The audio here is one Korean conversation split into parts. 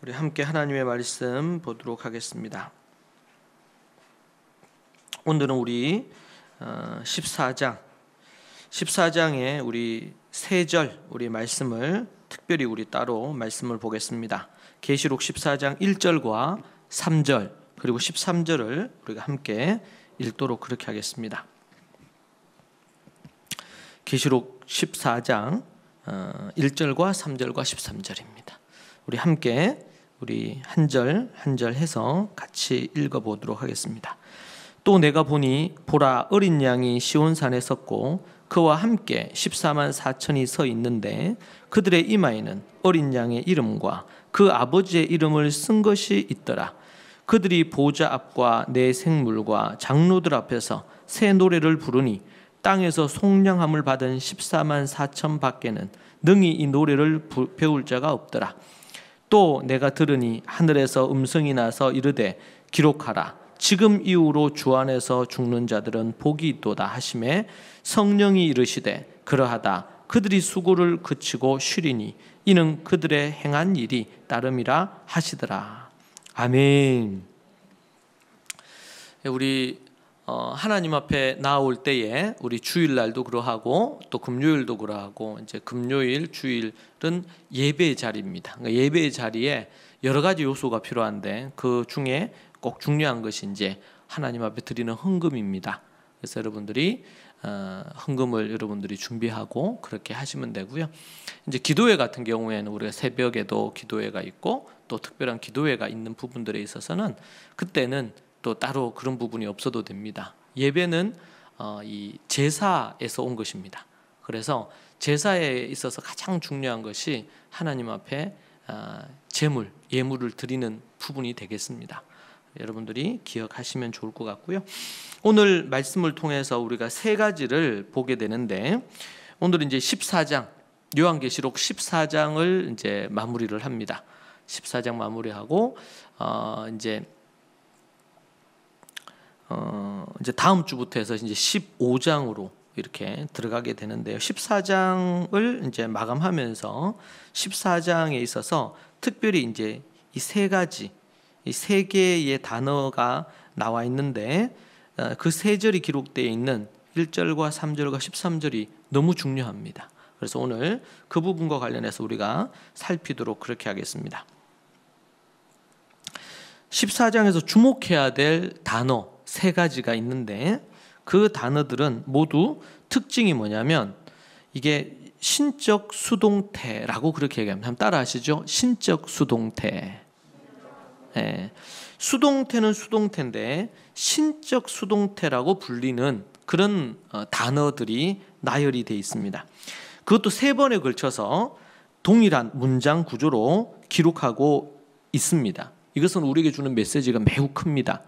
우리 함께 하나님의 말씀 보도록 하겠습니다. 오늘은 우리 14장의 우리 세 절 우리 말씀을 특별히 우리 따로 말씀을 보겠습니다. 계시록 14장 1절과 3절 그리고 13절을 우리가 함께 읽도록 그렇게 하겠습니다. 계시록 14장 1절과 3절과 13절입니다. 우리 함께 우리 한 절 한 절 해서 같이 읽어보도록 하겠습니다. 또 내가 보니 보라 어린 양이 시온산에 섰고 그와 함께 14만 4천이 서 있는데 그들의 이마에는 어린 양의 이름과 그 아버지의 이름을 쓴 것이 있더라. 그들이 보좌 앞과 내 생물과 장로들 앞에서 새 노래를 부르니 땅에서 속량함을 받은 14만 4천 밖에는 능히 이 노래를 배울 자가 없더라. 또 내가 들으니 하늘에서 음성이 나서 이르되 기록하라. 지금 이후로 주 안에서 죽는 자들은 복이 있도다 하시매 성령이 이르시되 그러하다. 그들이 수고를 그치고 쉬리니 이는 그들의 행한 일이 따름이라 하시더라. 아멘. 우리 하나님 앞에 나올 때에 우리 주일날도 그러하고 또 금요일도 그러하고 이제 금요일 주일은 예배의 자리입니다. 그러니까 예배의 자리에 여러 가지 요소가 필요한데 그 중에 꼭 중요한 것이 이제 하나님 앞에 드리는 헌금입니다. 그래서 여러분들이 헌금을 여러분들이 준비하고 그렇게 하시면 되고요. 이제 기도회 같은 경우에는 우리가 새벽에도 기도회가 있고 또 특별한 기도회가 있는 부분들에 있어서는 그때는 또 따로 그런 부분이 없어도 됩니다. 예배는 이 제사에서 온 것입니다. 그래서 제사에 있어서 가장 중요한 것이 하나님 앞에 제물, 예물을 드리는 부분이 되겠습니다. 여러분들이 기억하시면 좋을 것 같고요. 오늘 말씀을 통해서 우리가 세 가지를 보게 되는데 오늘은 이제 14장, 요한계시록 14장을 이제 마무리를 합니다. 14장 마무리하고 이제 다음 주부터 해서 이제 15장으로 이렇게 들어가게 되는데요. 14장을 이제 마감하면서 14장에 있어서 특별히 이제 이 세 가지, 이 세 개의 단어가 나와 있는데 그 세 절이 기록되어 있는 1절과 3절과 13절이 너무 중요합니다. 그래서 오늘 그 부분과 관련해서 우리가 살피도록 그렇게 하겠습니다. 14장에서 주목해야 될 단어 세 가지가 있는데 그 단어들은 모두 특징이 뭐냐면 이게 신적 수동태라고 그렇게 얘기합니다. 한번 따라 하시죠. 신적 수동태. 네. 수동태는 수동태인데 신적 수동태라고 불리는 그런 단어들이 나열이 되어 있습니다. 그것도 세 번에 걸쳐서 동일한 문장 구조로 기록하고 있습니다. 이것은 우리에게 주는 메시지가 매우 큽니다.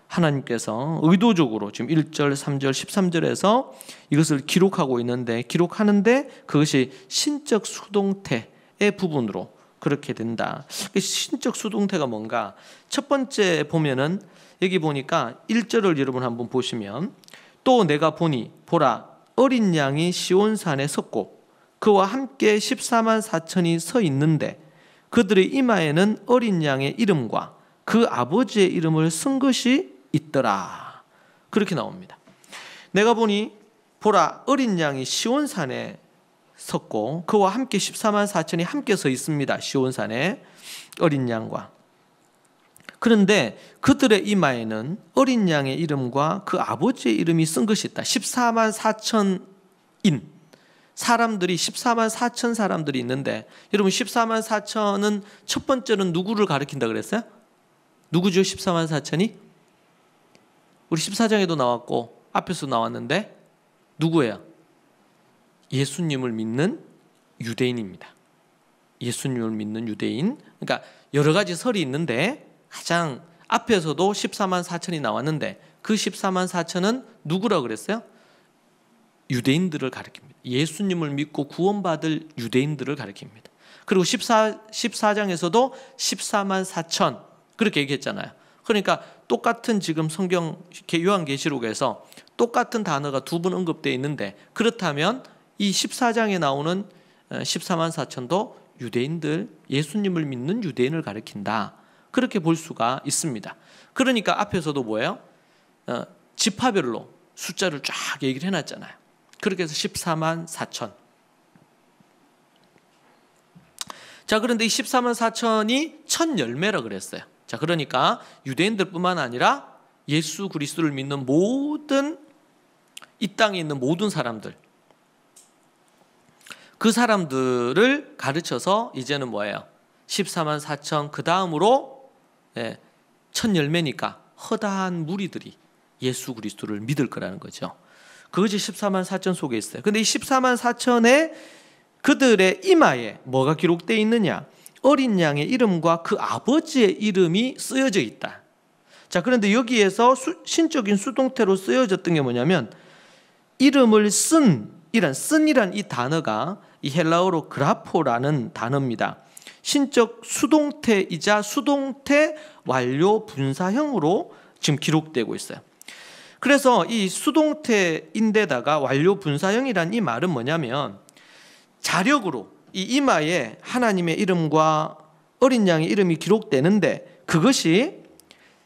하나님께서 의도적으로 지금 1절, 3절, 13절에서 이것을 기록하고 있는데 기록하는데 그것이 신적 수동태의 부분으로 그렇게 된다. 신적 수동태가 뭔가? 첫 번째 보면은 여기 보니까 1절을 여러분 한번 보시면 또 내가 보니 보라 어린 양이 시온산에 섰고 그와 함께 14만 4천이 서 있는데 그들의 이마에는 어린 양의 이름과 그 아버지의 이름을 쓴 것이 있더라. 그렇게 나옵니다. 내가 보니 보라 어린 양이 시온산에 섰고 그와 함께 14만 4천이 함께 서 있습니다. 시온산에 어린 양과. 그런데 그들의 이마에는 어린 양의 이름과 그 아버지의 이름이 쓴 것이 있다. 14만 4천인 사람들이 14만 4천 사람들이 있는데 여러분 14만 4천은 첫 번째는 누구를 가리킨다 그랬어요? 누구죠? 14만 4천이? 우리 14장에도 나왔고 앞에서 나왔는데 누구예요? 예수님을 믿는 유대인입니다. 예수님을 믿는 유대인. 그러니까 여러 가지 설이 있는데 가장 앞에서도 14만 4천이 나왔는데 그 14만 4천은 누구라고 그랬어요? 유대인들을 가리킵니다. 예수님을 믿고 구원받을 유대인들을 가리킵니다. 그리고 14장에서도 14만 4천 그렇게 얘기했잖아요. 그러니까 똑같은 지금 성경 요한계시록에서 똑같은 단어가 두 번 언급되어 있는데 그렇다면 이 14장에 나오는 14만 4천도 유대인들, 예수님을 믿는 유대인을 가리킨다. 그렇게 볼 수가 있습니다. 그러니까 앞에서도 뭐예요? 지파별로 숫자를 쫙 얘기를 해놨잖아요. 그렇게 해서 14만 4천. 자, 그런데 이 14만 4천이 첫 열매라 그랬어요. 자, 그러니까 유대인들뿐만 아니라 예수 그리스도를 믿는 모든 이 땅에 있는 모든 사람들, 그 사람들을 가르쳐서 이제는 뭐예요? 14만 4천 그 다음으로 첫 열매니까 허다한 무리들이 예수 그리스도를 믿을 거라는 거죠. 그것이 14만 4천 속에 있어요. 근데 이 14만 4천의 그들의 이마에 뭐가 기록되어 있느냐? 어린 양의 이름과 그 아버지의 이름이 쓰여져 있다. 자, 그런데 여기에서 신적인 수동태로 쓰여졌던 게 뭐냐면 이름을 쓴이란 이 단어가 이 헬라어로 그라포라는 단어입니다. 신적 수동태이자 수동태 완료 분사형으로 지금 기록되고 있어요. 그래서 이 수동태인데다가 완료 분사형이란 이 말은 뭐냐면 자력으로 이 이마에 하나님의 이름과 어린 양의 이름이 기록되는데 그것이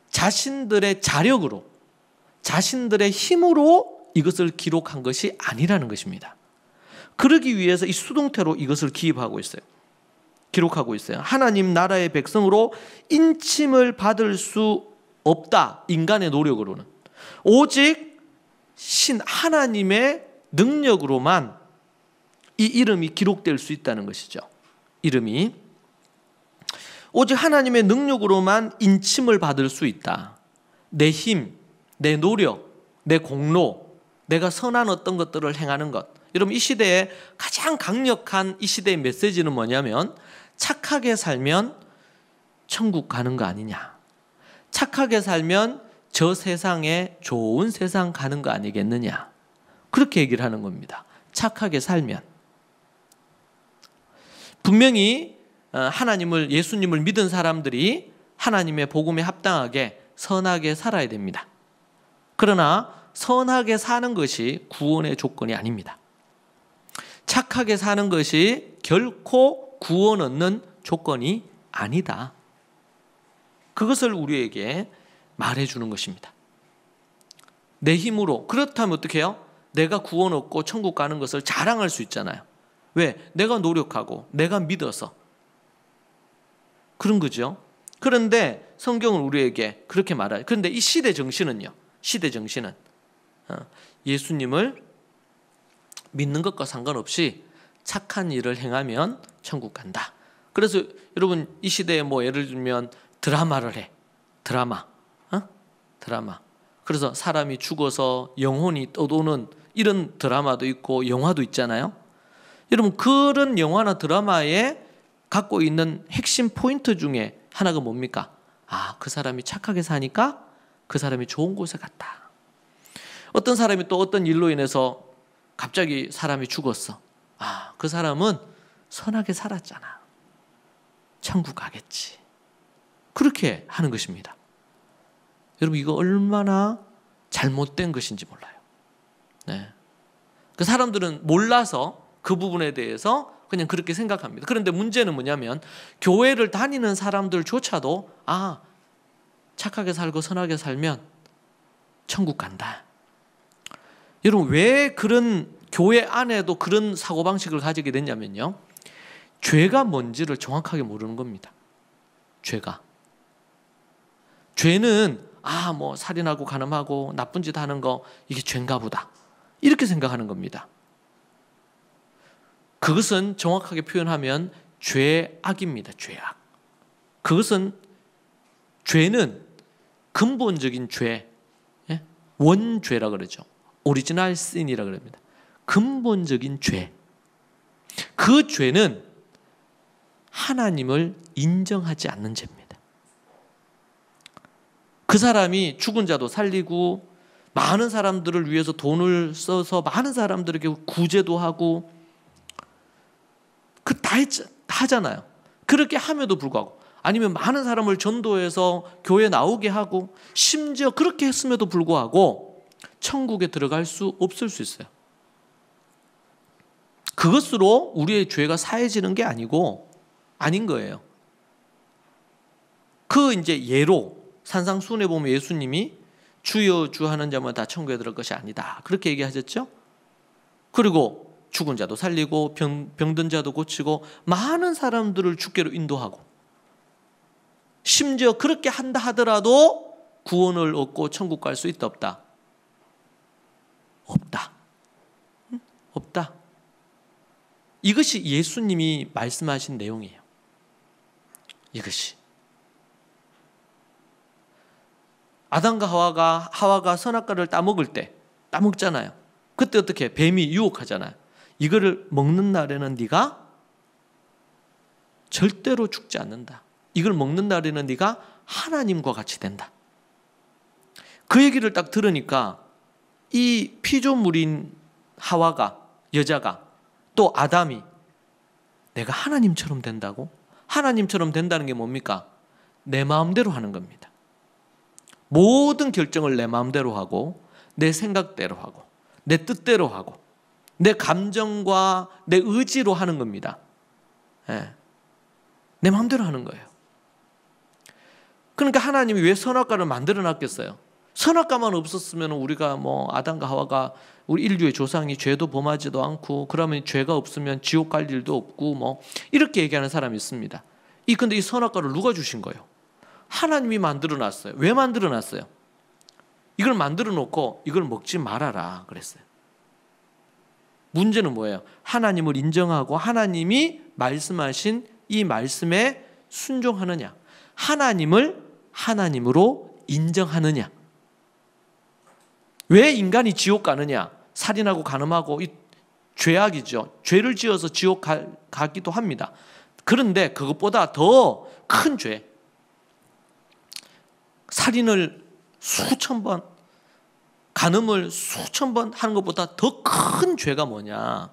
자신들의 자력으로, 자신들의 힘으로 이것을 기록한 것이 아니라는 것입니다. 그러기 위해서 이 수동태로 이것을 기입하고 있어요. 기록하고 있어요. 하나님 나라의 백성으로 인침을 받을 수 없다. 인간의 노력으로는. 오직 하나님의 능력으로만 이 이름이 기록될 수 있다는 것이죠. 이름이 오직 하나님의 능력으로만 인침을 받을 수 있다. 내 힘, 내 노력, 내 공로, 내가 선한 어떤 것들을 행하는 것. 여러분, 이 시대에 가장 강력한 이 시대의 메시지는 뭐냐면 착하게 살면 천국 가는 거 아니냐. 착하게 살면 저 세상에 좋은 세상 가는 거 아니겠느냐. 그렇게 얘기를 하는 겁니다. 착하게 살면. 분명히 하나님을, 예수님을 믿은 사람들이 하나님의 복음에 합당하게 선하게 살아야 됩니다. 그러나 선하게 사는 것이 구원의 조건이 아닙니다. 착하게 사는 것이 결코 구원 얻는 조건이 아니다. 그것을 우리에게 말해주는 것입니다. 내 힘으로, 그렇다면 어떻게 해요? 내가 구원 얻고 천국 가는 것을 자랑할 수 있잖아요. 왜? 내가 노력하고 내가 믿어서 그런 거죠. 그런데 성경은 우리에게 그렇게 말해요. 그런데 이 시대 정신은요. 시대 정신은 예수님을 믿는 것과 상관없이 착한 일을 행하면 천국 간다. 그래서 여러분 이 시대에 뭐 예를 들면 드라마를 해. 드라마. 그래서 사람이 죽어서 영혼이 떠도는 이런 드라마도 있고 영화도 있잖아요. 여러분 그런 영화나 드라마에 갖고 있는 핵심 포인트 중에 하나가 뭡니까? 그 사람이 착하게 사니까 그 사람이 좋은 곳에 갔다. 어떤 사람이 또 어떤 일로 인해서 갑자기 사람이 죽었어. 그 사람은 선하게 살았잖아. 천국 가겠지. 그렇게 하는 것입니다. 여러분 이거 얼마나 잘못된 것인지 몰라요. 네. 그 사람들은 몰라서 그 부분에 대해서 그냥 그렇게 생각합니다. 그런데 문제는 뭐냐면 교회를 다니는 사람들조차도 착하게 살고 선하게 살면 천국 간다. 여러분 왜 그런 교회 안에도 그런 사고방식을 가지게 됐냐면요. 죄가 뭔지를 정확하게 모르는 겁니다. 죄는 뭐 살인하고 간음하고 나쁜 짓 하는 거 이게 죄인가 보다. 이렇게 생각하는 겁니다. 그것은 정확하게 표현하면 죄악입니다. 죄악. 죄는 근본적인 죄, 원죄라 그러죠. 오리지널 신이라 그럽니다. 근본적인 죄. 그 죄는 하나님을 인정하지 않는 죄입니다. 그 사람이 죽은 자도 살리고 많은 사람들을 위해서 돈을 써서 많은 사람들에게 구제도 하고 다 하잖아요. 그렇게 함에도 불구하고 아니면 많은 사람을 전도해서 교회에 나오게 하고 심지어 그렇게 했음에도 불구하고 천국에 들어갈 수 없을 수 있어요. 그것으로 우리의 죄가 사해지는 게 아니고 아닌 거예요. 그 이제 예로 산상수훈에 보면 예수님이 주여 주 하는 자만 다 천국에 들어갈 것이 아니다. 그렇게 얘기하셨죠? 그리고 죽은 자도 살리고 병든 자도 고치고 많은 사람들을 주께로 인도하고 심지어 그렇게 한다 하더라도 구원을 얻고 천국 갈 수 있다 없다? 없다. 없다. 이것이 예수님이 말씀하신 내용이에요. 이것이. 아담과 하와가 선악과를 따먹을 때 따먹잖아요. 그때 어떻게 뱀이 유혹하잖아요. 이거를 먹는 날에는 네가 절대로 죽지 않는다. 이걸 먹는 날에는 네가 하나님과 같이 된다. 그 얘기를 딱 들으니까 이 피조물인 하와가, 여자가, 또 아담이 내가 하나님처럼 된다고? 하나님처럼 된다는 게 뭡니까? 내 마음대로 하는 겁니다. 모든 결정을 내 마음대로 하고 내 생각대로 하고 내 뜻대로 하고 내 감정과 내 의지로 하는 겁니다. 네. 내 마음대로 하는 거예요. 그러니까 하나님이 왜 선악과를 만들어 놨겠어요? 선악과만 없었으면 우리가 뭐 아담과 하와가 우리 인류의 조상이 죄도 범하지도 않고 그러면 죄가 없으면 지옥 갈 일도 없고 뭐 이렇게 얘기하는 사람이 있습니다. 근데 이 선악과를 누가 주신 거예요? 하나님이 만들어 놨어요. 왜 만들어 놨어요? 이걸 만들어 놓고 이걸 먹지 말아라 그랬어요. 문제는 뭐예요? 하나님을 인정하고 하나님이 말씀하신 이 말씀에 순종하느냐, 하나님을 하나님으로 인정하느냐. 왜 인간이 지옥 가느냐? 살인하고 간음하고 이 죄악이죠. 죄를 지어서 지옥 가기도 합니다. 그런데 그것보다 더 큰 죄, 살인을 수천 번, 간음을 수천 번 하는 것보다 더 큰 죄가 뭐냐?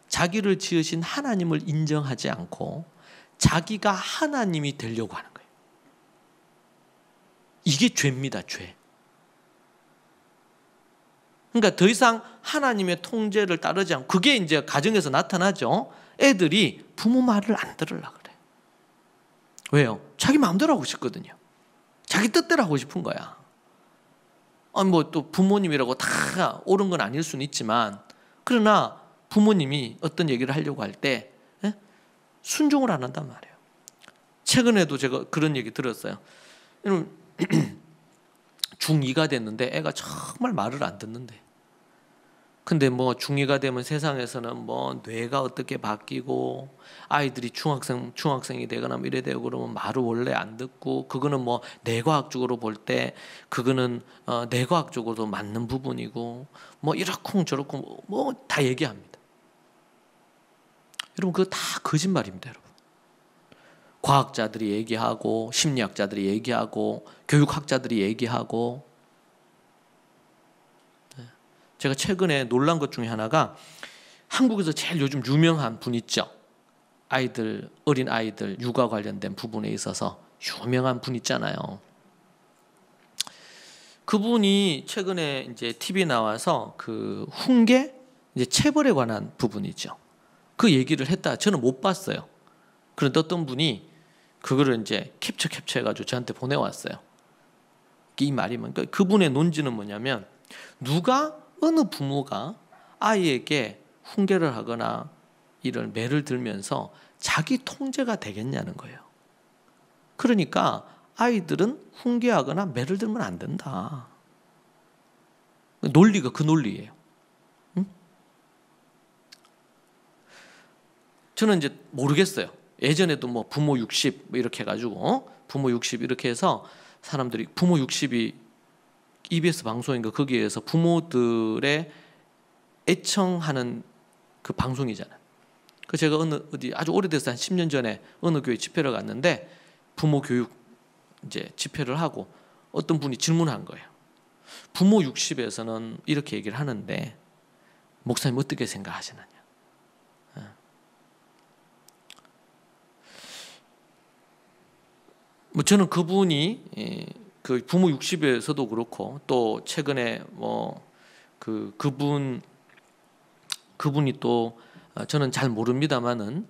자기를 지으신 하나님을 인정하지 않고 자기가 하나님이 되려고 하는 거예요. 이게 죄입니다, 죄. 그러니까 더 이상 하나님의 통제를 따르지 않고, 그게 이제 가정에서 나타나죠. 애들이 부모 말을 안 들으려고 그래. 왜요? 자기 마음대로 하고 싶거든요. 자기 뜻대로 하고 싶은 거야. 뭐 또 부모님이라고 다 옳은 건 아닐 수는 있지만, 그러나 부모님이 어떤 얘기를 하려고 할 때 순종을 안 한단 말이에요. 최근에도 제가 그런 얘기 들었어요. 중2가 됐는데 애가 정말 말을 안 듣는데, 근데 뭐 중2가 되면 세상에서는 뭐 뇌가 어떻게 바뀌고 아이들이 중학생이 되거나 이래 되고 그러면 말을 원래 안 듣고, 그거는 뭐 뇌과학적으로 볼 때 그거는 뇌과학적으로도 맞는 부분이고 뭐 이렇쿵 저렇쿵 뭐 다 얘기합니다. 여러분 그거 다 거짓말입니다. 여러분, 과학자들이 얘기하고 심리학자들이 얘기하고 교육학자들이 얘기하고. 제가 최근에 놀란 것 중에 하나가, 한국에서 제일 요즘 유명한 분 있죠. 어린 아이들 육아 관련된 부분에 있어서 유명한 분 있잖아요. 그분이 최근에 이제 TV에 나와서 그 훈계 이제 체벌에 관한 부분이죠. 그 얘기를 했다. 저는 못 봤어요. 그런데 어떤 분이 그거를 이제 캡처해가지고 저한테 보내왔어요. 이 말이 그러니까 그분의 논지는 뭐냐면, 누가 어느 부모가 아이에게 훈계를 하거나 이런 매를 들면서 자기 통제가 되겠냐는 거예요. 그러니까 아이들은 훈계하거나 매를 들면 안 된다. 논리가 그 논리예요. 응? 저는 이제 모르겠어요. 예전에도 뭐 부모 60 이렇게 해가지고 부모 60 이렇게 해서 사람들이 부모 60이 EBS 방송인가 거기에서 부모들의 애청하는 그 방송이잖아요. 그 제가 어디 아주 오래돼서 한 10년 전에 어느 교회 집회를 갔는데 부모 교육 이제 집회를 하고 어떤 분이 질문한 거예요. 부모 60에서는 이렇게 얘기를 하는데 목사님 어떻게 생각하시느냐? 뭐 저는 그분이 그 부모 60에서도 그렇고 또 최근에 뭐 그분이 또 저는 잘 모릅니다만은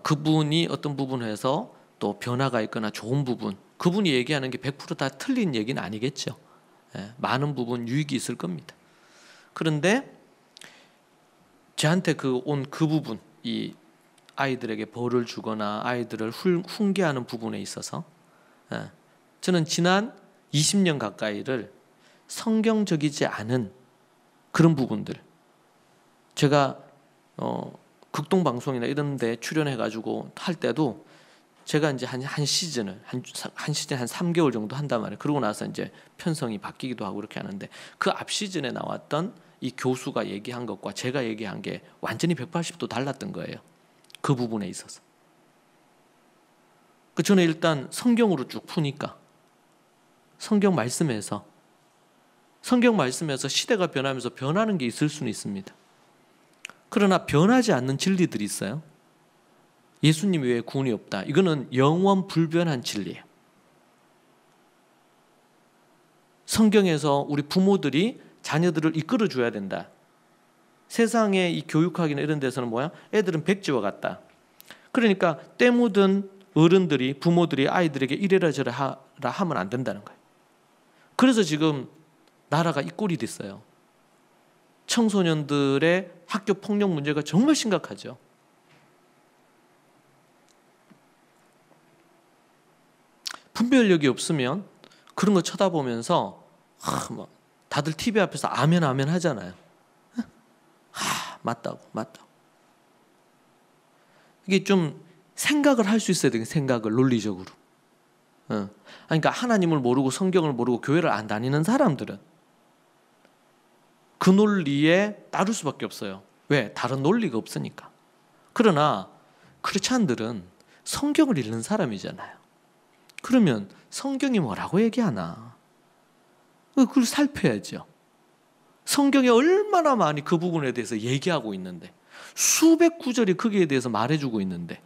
그분이 어떤 부분에서 또 변화가 있거나 좋은 부분, 그분이 얘기하는 게 100%다 틀린 얘기는 아니겠죠. 많은 부분 유익이 있을 겁니다. 그런데 저한테 온 그 부분, 이 아이들에게 벌을 주거나 아이들을 훈계하는 부분에 있어서 저는 지난 20년 가까이를 성경적이지 않은 그런 부분들, 제가 극동방송이나 이런 데 출연해가지고 할 때도 제가 이제 한 시즌을 한 시즌 한 3개월 정도 한단 말이에요. 그러고 나서 이제 편성이 바뀌기도 하고 그렇게 하는데, 그 앞 시즌에 나왔던 이 교수가 얘기한 것과 제가 얘기한 게 완전히 180도 달랐던 거예요. 그 부분에 있어서. 저는 일단 성경으로 쭉 푸니까 성경 말씀에서 시대가 변하면서 변하는 게 있을 수는 있습니다. 그러나 변하지 않는 진리들이 있어요. 예수님 외에 구원이 없다. 이거는 영원 불변한 진리예요. 성경에서 우리 부모들이 자녀들을 이끌어 줘야 된다. 세상에 이 교육학이나 이런 데서는 뭐야? 애들은 백지와 같다. 그러니까 때 묻은 어른들이, 부모들이 아이들에게 이래라 저래라 하면 안 된다는 거예요. 그래서 지금 나라가 이 꼴이 됐어요. 청소년들의 학교 폭력 문제가 정말 심각하죠. 분별력이 없으면 그런 거 쳐다보면서 다들 TV 앞에서 아멘 아멘 하잖아요. 맞다고. 이게 좀 생각을 할 수 있어야 돼요. 생각을 논리적으로. 그러니까 하나님을 모르고 성경을 모르고 교회를 안 다니는 사람들은 그 논리에 따를 수밖에 없어요. 왜? 다른 논리가 없으니까. 그러나 크리스찬들은 성경을 읽는 사람이잖아요. 그러면 성경이 뭐라고 얘기하나? 그걸 살펴야죠. 성경에 얼마나 많이 그 부분에 대해서 얘기하고 있는데, 수백 구절이 거기에 대해서 말해주고 있는데,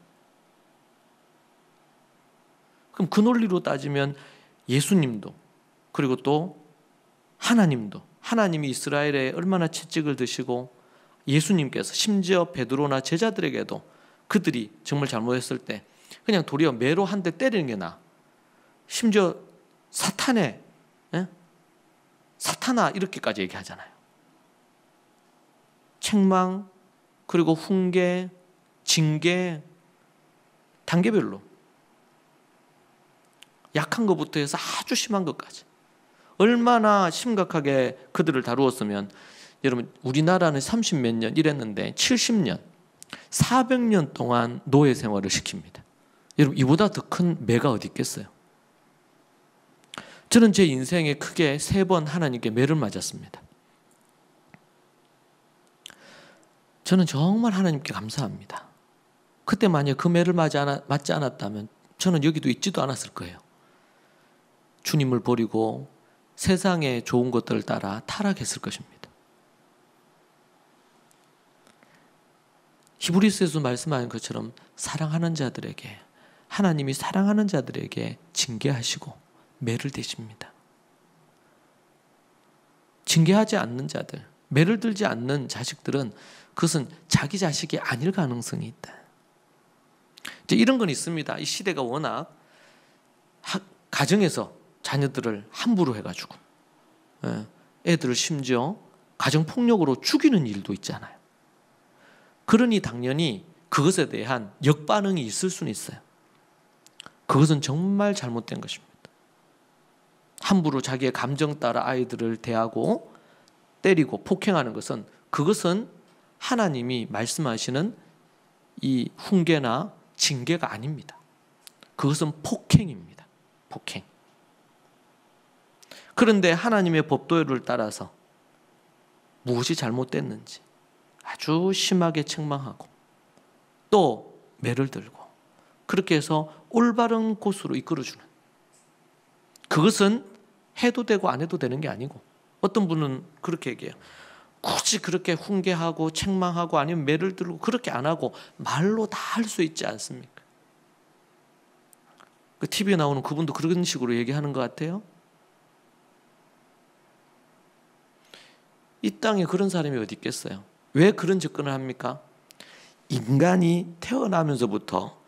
그럼 그 논리로 따지면 예수님도, 그리고 또 하나님도, 하나님이 이스라엘에 얼마나 채찍을 드시고 예수님께서 심지어 베드로나 제자들에게도 그들이 정말 잘못했을 때 그냥 도리어 매로 한 대 때리는 게 나아. 심지어 사탄아 이렇게까지 얘기하잖아요. 책망, 그리고 훈계, 징계, 단계별로 약한 것부터 해서 아주 심한 것까지 얼마나 심각하게 그들을 다루었으면, 여러분 우리나라는 30몇 년 이랬는데 70년, 400년 동안 노예 생활을 시킵니다. 여러분 이보다 더 큰 매가 어디 있겠어요? 저는 제 인생에 크게 3번 하나님께 매를 맞았습니다. 저는 정말 하나님께 감사합니다. 그때 만약 그 매를 맞지 않았다면 저는 여기도 있지도 않았을 거예요. 주님을 버리고 세상의 좋은 것들을 따라 타락했을 것입니다. 히브리서에서 말씀하는 것처럼 하나님이 사랑하는 자들에게 징계하시고 매를 대십니다. 징계하지 않는 자들, 매를 들지 않는 자식들은 그것은 자기 자식이 아닐 가능성이 있다. 이제 이런 건 있습니다. 이 시대가 워낙 가정에서 자녀들을 함부로 해가지고 애들을 심지어 가정폭력으로 죽이는 일도 있잖아요. 그러니 당연히 그것에 대한 역반응이 있을 수는 있어요. 그것은 정말 잘못된 것입니다. 함부로 자기의 감정 따라 아이들을 대하고 때리고 폭행하는 것은, 그것은 하나님이 말씀하시는 이 훈계나 징계가 아닙니다. 그것은 폭행입니다. 폭행. 그런데 하나님의 법도를 따라서 무엇이 잘못됐는지 아주 심하게 책망하고 또 매를 들고 그렇게 해서 올바른 곳으로 이끌어주는, 그것은 해도 되고 안 해도 되는 게 아니고, 어떤 분은 그렇게 얘기해요. 굳이 그렇게 훈계하고 책망하고 아니면 매를 들고 그렇게 안 하고 말로 다 할 수 있지 않습니까? 그 TV에 나오는 그분도 그런 식으로 얘기하는 것 같아요. 이 땅에 그런 사람이 어디 있겠어요? 왜 그런 접근을 합니까? 인간이 태어나면서부터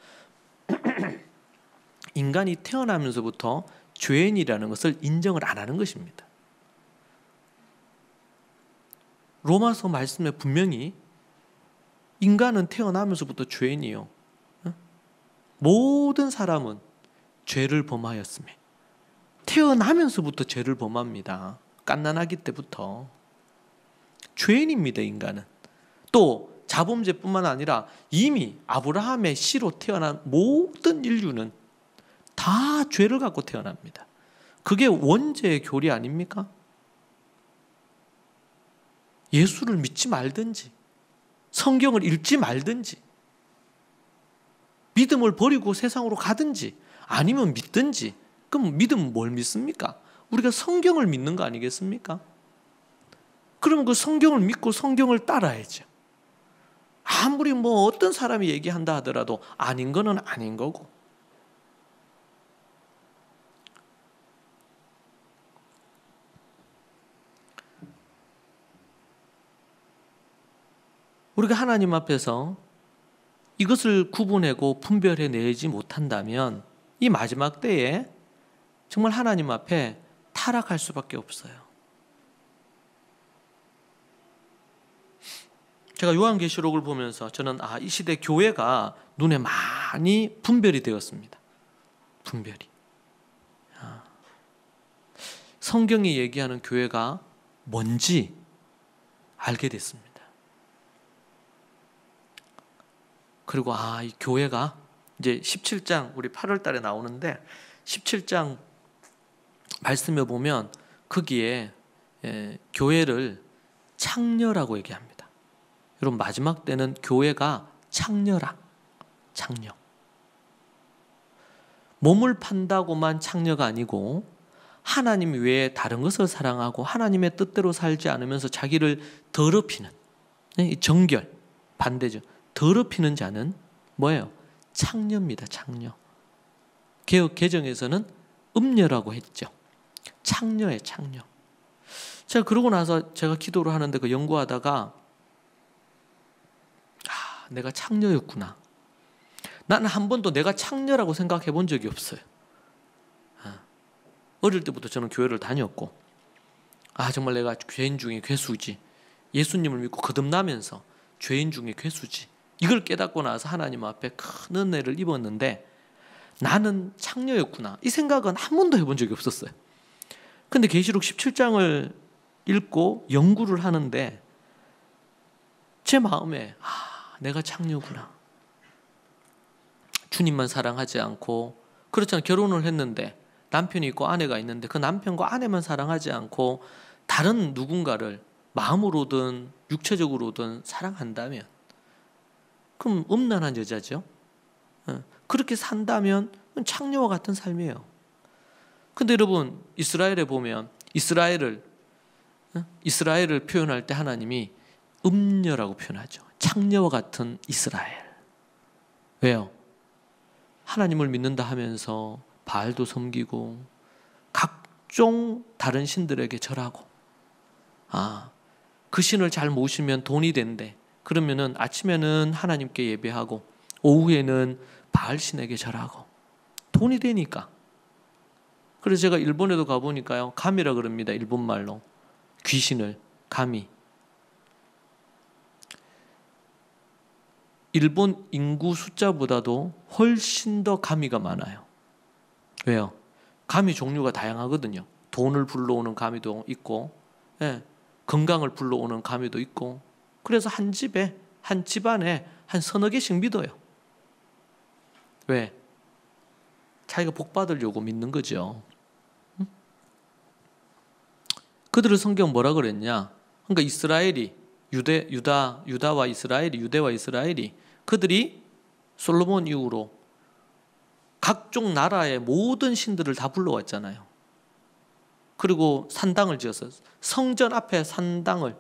죄인이라는 것을 인정을 안 하는 것입니다. 로마서 말씀에 분명히 인간은 태어나면서부터 죄인이요. 모든 사람은 죄를 범하였으며 태어나면서부터 죄를 범합니다. 갓난아기 때부터 죄인입니다. 인간은. 또 자범죄뿐만 아니라 이미 아브라함의 씨로 태어난 모든 인류는 다 죄를 갖고 태어납니다. 그게 원죄의 교리 아닙니까? 예수를 믿지 말든지 성경을 읽지 말든지 믿음을 버리고 세상으로 가든지 아니면 믿든지, 그럼 믿으면 뭘 믿습니까? 우리가 성경을 믿는 거 아니겠습니까? 그러면 그 성경을 믿고 성경을 따라야죠. 아무리 어떤 사람이 얘기한다 하더라도 아닌 거는 아닌 거고. 우리가 하나님 앞에서 이것을 구분하고 분별해내지 못한다면 이 마지막 때에 정말 하나님 앞에 타락할 수밖에 없어요. 제가 요한계시록을 보면서 저는 이 시대 교회가 눈에 많이 분별이 되었습니다. 분별이. 성경이 얘기하는 교회가 뭔지 알게 됐습니다. 그리고 이 교회가 이제 17장 우리 8월 달에 나오는데 17장 말씀에 보면 거기에 교회를 창녀라고 얘기합니다. 여러분 마지막 때는 교회가 창녀라. 창녀. 몸을 판다고만 창녀가 아니고 하나님 외에 다른 것을 사랑하고 하나님의 뜻대로 살지 않으면서 자기를 더럽히는 정결 반대죠. 더럽히는 자는 뭐예요? 창녀입니다. 창녀. 개역 개정에서는 음녀라고 했죠. 창녀예요. 창녀. 제가 그러고 나서 제가 기도를 하는데 그 연구하다가 내가 창녀였구나. 나는 한 번도 내가 창녀라고 생각해 본 적이 없어요. 어릴 때부터 저는 교회를 다녔고 정말 내가 죄인 중에 괴수지. 예수님을 믿고 거듭나면서 죄인 중에 괴수지. 이걸 깨닫고 나서 하나님 앞에 큰 은혜를 입었는데 나는 창녀였구나. 이 생각은 한 번도 해본 적이 없었어요. 근데 계시록 17장을 읽고 연구를 하는데 제 마음에 내가 창녀구나. 주님만 사랑하지 않고 그렇잖아요. 결혼을 했는데 남편이 있고 아내가 있는데 그 남편과 아내만 사랑하지 않고 다른 누군가를 마음으로든 육체적으로든 사랑한다면 그럼 음란한 여자죠. 그렇게 산다면 창녀와 같은 삶이에요. 근데 여러분 이스라엘에 보면 이스라엘을 표현할 때 하나님이 음녀라고 표현하죠. 창녀와 같은 이스라엘. 왜요? 하나님을 믿는다 하면서 바알도 섬기고 각종 다른 신들에게 절하고 그 신을 잘 모시면 돈이 된대. 그러면은 아침에는 하나님께 예배하고 오후에는 바알 신에게 절하고 돈이 되니까. 그래서 제가 일본에도 가보니까요 가미라 그럽니다. 일본말로 귀신을 가미. 일본 인구 숫자보다도 훨씬 더 가미가 많아요. 왜요? 가미 종류가 다양하거든요. 돈을 불러오는 가미도 있고 건강을 불러오는 가미도 있고 그래서 한 집에 한 집안에 한 서너 개씩 믿어요. 왜? 자기가 복 받으려고 믿는 거죠. 그들을 성경 뭐라 그랬냐? 그러니까 이스라엘이 유다와 이스라엘이 유대와 이스라엘이 그들이 솔로몬 이후로 각종 나라의 모든 신들을 다 불러왔잖아요. 그리고 산당을 지었어요. 성전 앞에 산당을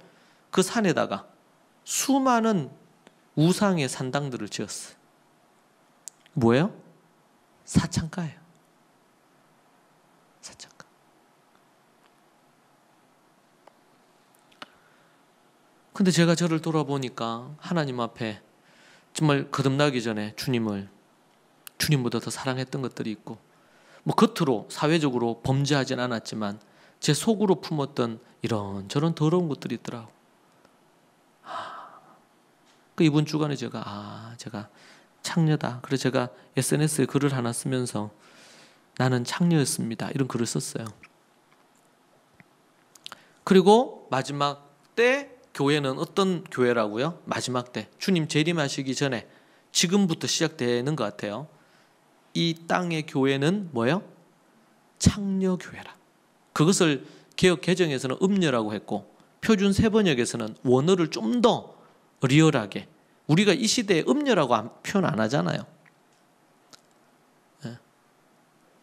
그 산에다가 수많은 우상의 산당들을 지었어요. 뭐예요? 사창가예요. 사창가. 근데 제가 저를 돌아보니까 하나님 앞에 정말 거듭나기 전에 주님보다 더 사랑했던 것들이 있고, 뭐 겉으로 사회적으로 범죄하진 않았지만 제 속으로 품었던 이런저런 더러운 것들이 있더라고. 그 이번 주간에 제가 창녀다. 그래서 제가 SNS에 글을 하나 쓰면서 나는 창녀였습니다, 이런 글을 썼어요. 그리고 마지막 때 교회는 어떤 교회라고요? 마지막 때 주님 재림하시기 전에 지금부터 시작되는 것 같아요. 이 땅의 교회는 뭐예요? 창녀교회라. 그것을 개역 개정에서는 음녀라고 했고, 표준 세번역에서는 원어를 좀 더 리얼하게, 우리가 이 시대에 음녀라고 표현 안 하잖아요.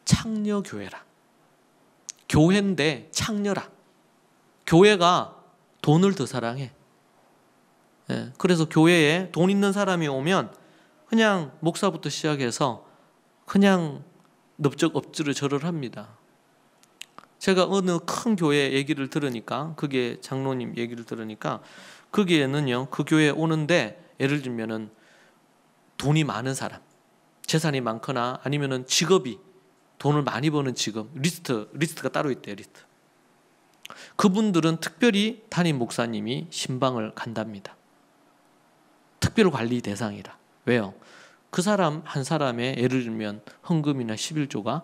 창녀교회라. 교회인데 창녀라. 교회가 돈을 더 사랑해. 그래서 교회에 돈 있는 사람이 오면 그냥 목사부터 시작해서 그냥 넓적 엎드려 절을 합니다. 제가 어느 큰 교회 얘기를 들으니까, 그게 장로님 얘기를 들으니까, 거기에는요, 그 교회에 오는데 예를 들면은 돈이 많은 사람, 재산이 많거나 아니면은 직업이 돈을 많이 버는 직업, 리스트가 따로 있대요. 리스트. 그분들은 특별히 담임 목사님이 신방을 간답니다. 특별 관리 대상이라. 왜요? 그 사람 한 사람의 예를 들면 헌금이나 11조가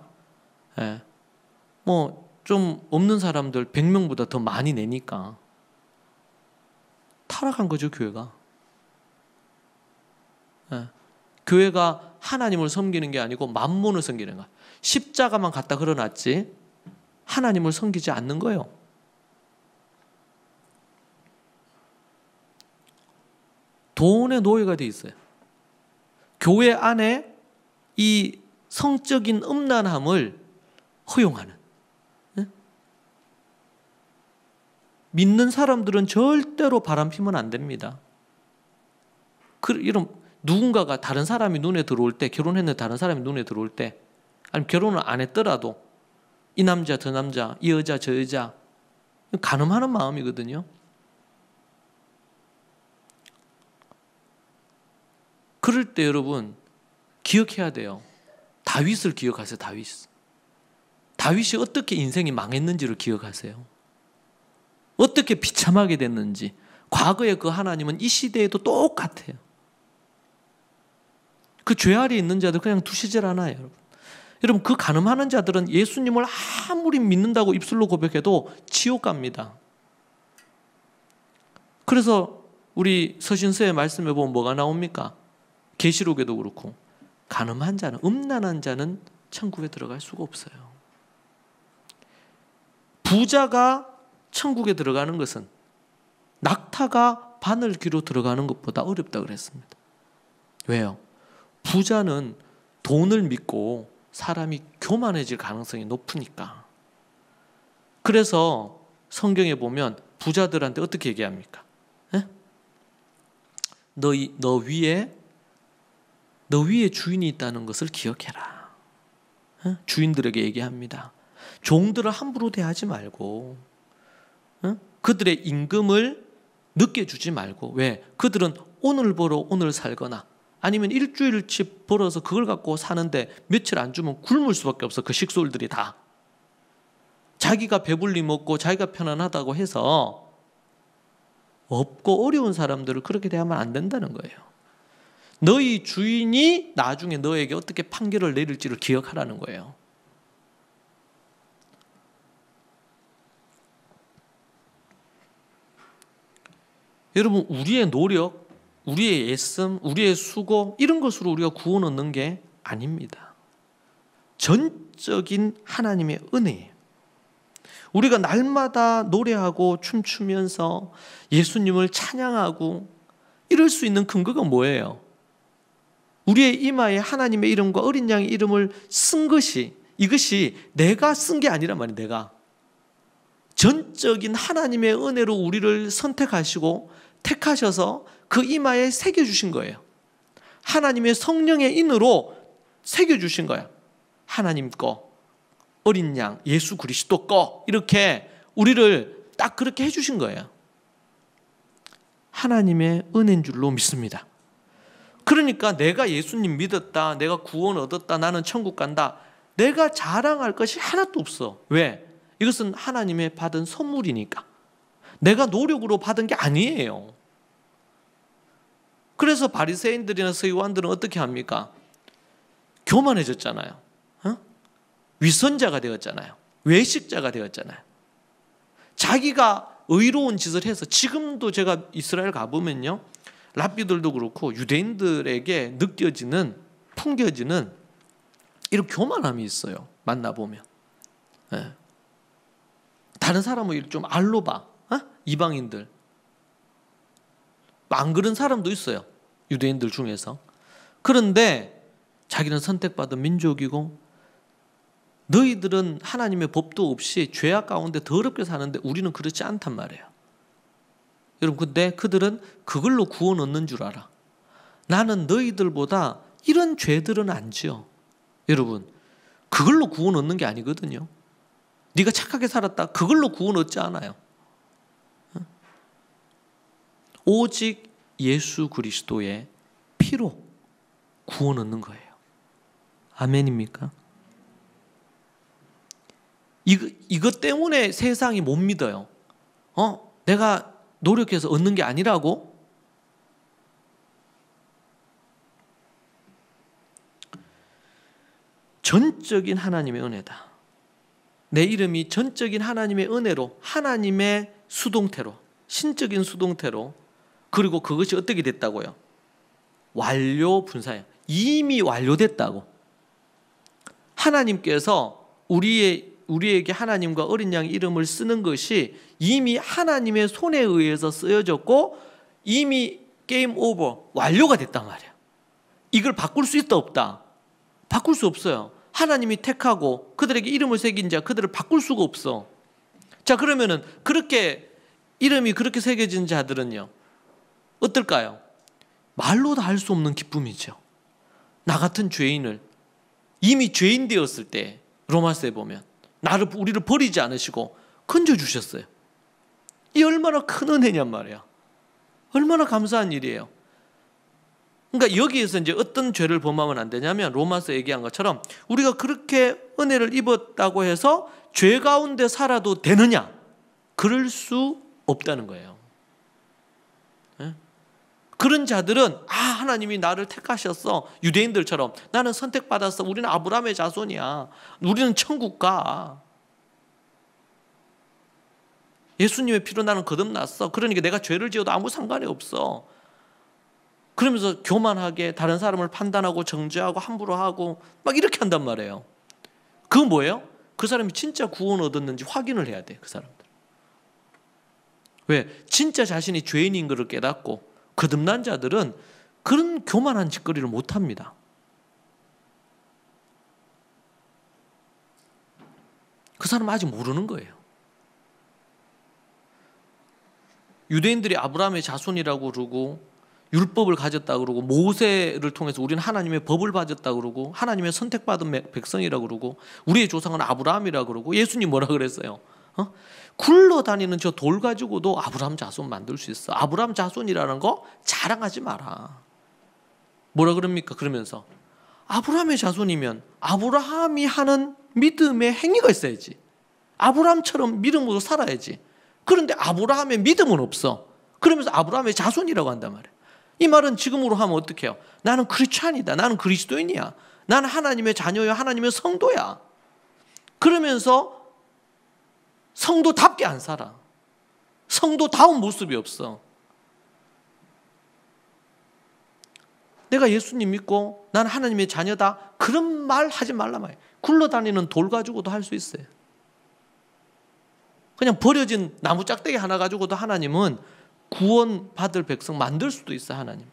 뭐 좀 없는 사람들 100명보다 더 많이 내니까 타락한 거죠, 교회가. 교회가 하나님을 섬기는 게 아니고 만몬을 섬기는 거야. 십자가만 갖다 걸어놨지 하나님을 섬기지 않는 거예요. 돈의 노예가 돼 있어요. 교회 안에 이 성적인 음란함을 허용하는. 믿는 사람들은 절대로 바람피면 안 됩니다. 이런 누군가가 다른 사람이 눈에 들어올 때, 결혼했는데 다른 사람이 눈에 들어올 때, 아니면 결혼을 안 했더라도 이 남자 저 남자, 이 여자 저 여자, 간음하는 마음이거든요. 그럴 때 여러분 기억해야 돼요. 다윗을 기억하세요. 다윗이 어떻게 인생이 망했는지를 기억하세요. 어떻게 비참하게 됐는지. 과거의 그 하나님은 이 시대에도 똑같아요. 그 죄 아래 있는 자들 그냥 두시질 않아요, 여러분. 여러분, 그 간음하는 자들은 예수님을 아무리 믿는다고 입술로 고백해도 지옥 갑니다. 그래서 우리 서신서의 말씀에 보면 뭐가 나옵니까? 계시록에도 그렇고, 간음한 자는, 음란한 자는 천국에 들어갈 수가 없어요. 부자가 천국에 들어가는 것은 낙타가 바늘귀로 들어가는 것보다 어렵다 그랬습니다. 왜요? 부자는 돈을 믿고 사람이 교만해질 가능성이 높으니까. 그래서 성경에 보면 부자들한테 어떻게 얘기합니까? 너 위에 주인이 있다는 것을 기억해라. 주인들에게 얘기합니다. 종들을 함부로 대하지 말고, 그들의 임금을 늦게 주지 말고. 왜? 그들은 오늘 벌어 오늘 살거나 아니면 일주일치 벌어서 그걸 갖고 사는데 며칠 안 주면 굶을 수밖에 없어. 그 식솔들이 다 자기가 배불리 먹고 자기가 편안하다고 해서 없고 어려운 사람들을 그렇게 대하면 안 된다는 거예요. 너희 주인이 나중에 너에게 어떻게 판결을 내릴지를 기억하라는 거예요. 여러분, 우리의 노력, 우리의 애씀, 우리의 수고, 이런 것으로 우리가 구원 얻는 게 아닙니다. 전적인 하나님의 은혜예요. 우리가 날마다 노래하고 춤추면서 예수님을 찬양하고 이럴 수 있는 근거가 뭐예요? 우리의 이마에 하나님의 이름과 어린 양의 이름을 쓴 것이, 이것이 내가 쓴 게 아니란 말이에요. 내가 전적인 하나님의 은혜로 우리를 선택하시고 택하셔서 그 이마에 새겨주신 거예요. 하나님의 성령의 인으로 새겨주신 거야. 하나님 거, 어린 양, 예수 그리스도 거, 이렇게 우리를 딱 그렇게 해주신 거예요. 하나님의 은혜인 줄로 믿습니다. 그러니까 내가 예수님 믿었다, 내가 구원 얻었다, 나는 천국 간다, 내가 자랑할 것이 하나도 없어. 왜? 이것은 하나님의 받은 선물이니까. 내가 노력으로 받은 게 아니에요. 그래서 바리새인들이나 서기관들은 어떻게 합니까? 교만해졌잖아요. 위선자가 되었잖아요. 외식자가 되었잖아요. 자기가 의로운 짓을 해서, 지금도 제가 이스라엘 가보면요, 랍비들도 그렇고 유대인들에게 느껴지는, 풍겨지는 이런 교만함이 있어요. 만나보면. 네. 다른 사람을 좀 알로 봐. 이방인들. 안 그런 사람도 있어요. 유대인들 중에서. 그런데 자기는 선택받은 민족이고, 너희들은 하나님의 법도 없이 죄악 가운데 더럽게 사는데 우리는 그렇지 않단 말이에요. 여러분, 근데 그들은 그걸로 구원 얻는 줄 알아. 나는 너희들보다 이런 죄들은 안 지어. 여러분, 그걸로 구원 얻는 게 아니거든요. 네가 착하게 살았다, 그걸로 구원 얻지 않아요. 오직 예수 그리스도의 피로 구원 얻는 거예요. 아멘입니까? 이것 때문에 세상이 못 믿어요. 내가 노력해서 얻는 게 아니라고? 전적인 하나님의 은혜다. 내 이름이 전적인 하나님의 은혜로, 하나님의 수동태로, 신적인 수동태로, 그리고 그것이 어떻게 됐다고요? 완료 분사예요. 이미 완료됐다고. 하나님께서 우리에게 하나님과 어린 양 이름을 쓰는 것이 이미 하나님의 손에 의해서 쓰여졌고, 이미 게임 오버, 완료가 됐단 말이에요. 이걸 바꿀 수 있다 없다? 바꿀 수 없어요. 하나님이 택하고 그들에게 이름을 새긴 자, 그들을 바꿀 수가 없어. 자, 그러면은 그렇게 이름이 그렇게 새겨진 자들은요, 어떨까요? 말로 다 할 수 없는 기쁨이죠. 나 같은 죄인을 이미 죄인 되었을 때, 로마서에 보면 우리를 버리지 않으시고 건져주셨어요. 이 얼마나 큰 은혜냔 말이야. 얼마나 감사한 일이에요. 그러니까 여기에서 이제 어떤 죄를 범하면 안 되냐면, 로마서 얘기한 것처럼 우리가 그렇게 은혜를 입었다고 해서 죄 가운데 살아도 되느냐? 그럴 수 없다는 거예요. 그런 자들은 하나님이 나를 택하셨어. 유대인들처럼 나는 선택받았어. 우리는 아브라함의 자손이야. 우리는 천국 가. 예수님의 피로 나는 거듭났어. 그러니까 내가 죄를 지어도 아무 상관이 없어. 그러면서 교만하게 다른 사람을 판단하고 정죄하고 함부로 하고 막 이렇게 한단 말이에요. 그건 뭐예요? 그 사람이 진짜 구원 얻었는지 확인을 해야 돼, 그 사람들. 왜? 진짜 자신이 죄인인 것을 깨닫고 거듭난 자들은 그런 교만한 짓거리를 못합니다. 그 사람은 아직 모르는 거예요. 유대인들이 아브라함의 자손이라고 그러고 율법을 가졌다고 그러고 모세를 통해서 우리는 하나님의 법을 받았다고 그러고 하나님의 선택받은 백성이라고 그러고 우리의 조상은 아브라함이라고 그러고, 예수님 뭐라 그랬어요? 굴러다니는 저 돌 가지고도 아브라함 자손 만들 수 있어. 아브라함 자손이라는 거 자랑하지 마라. 뭐라 그럽니까? 그러면서 아브라함의 자손이면 아브라함이 하는 믿음의 행위가 있어야지. 아브라함처럼 믿음으로 살아야지. 그런데 아브라함의 믿음은 없어. 그러면서 아브라함의 자손이라고 한단 말이에요. 이 말은 지금으로 하면 어떻게 해요? 나는 크리스찬이다. 나는 그리스도인이야. 나는 하나님의 자녀야. 하나님의 성도야. 그러면서 성도답게 안 살아. 성도다운 모습이 없어. 내가 예수님 믿고 나는 하나님의 자녀다, 그런 말 하지 말란 말이에요. 굴러다니는 돌 가지고도 할 수 있어요. 그냥 버려진 나무 짝대기 하나 가지고도 하나님은 구원받을 백성 만들 수도 있어, 하나님.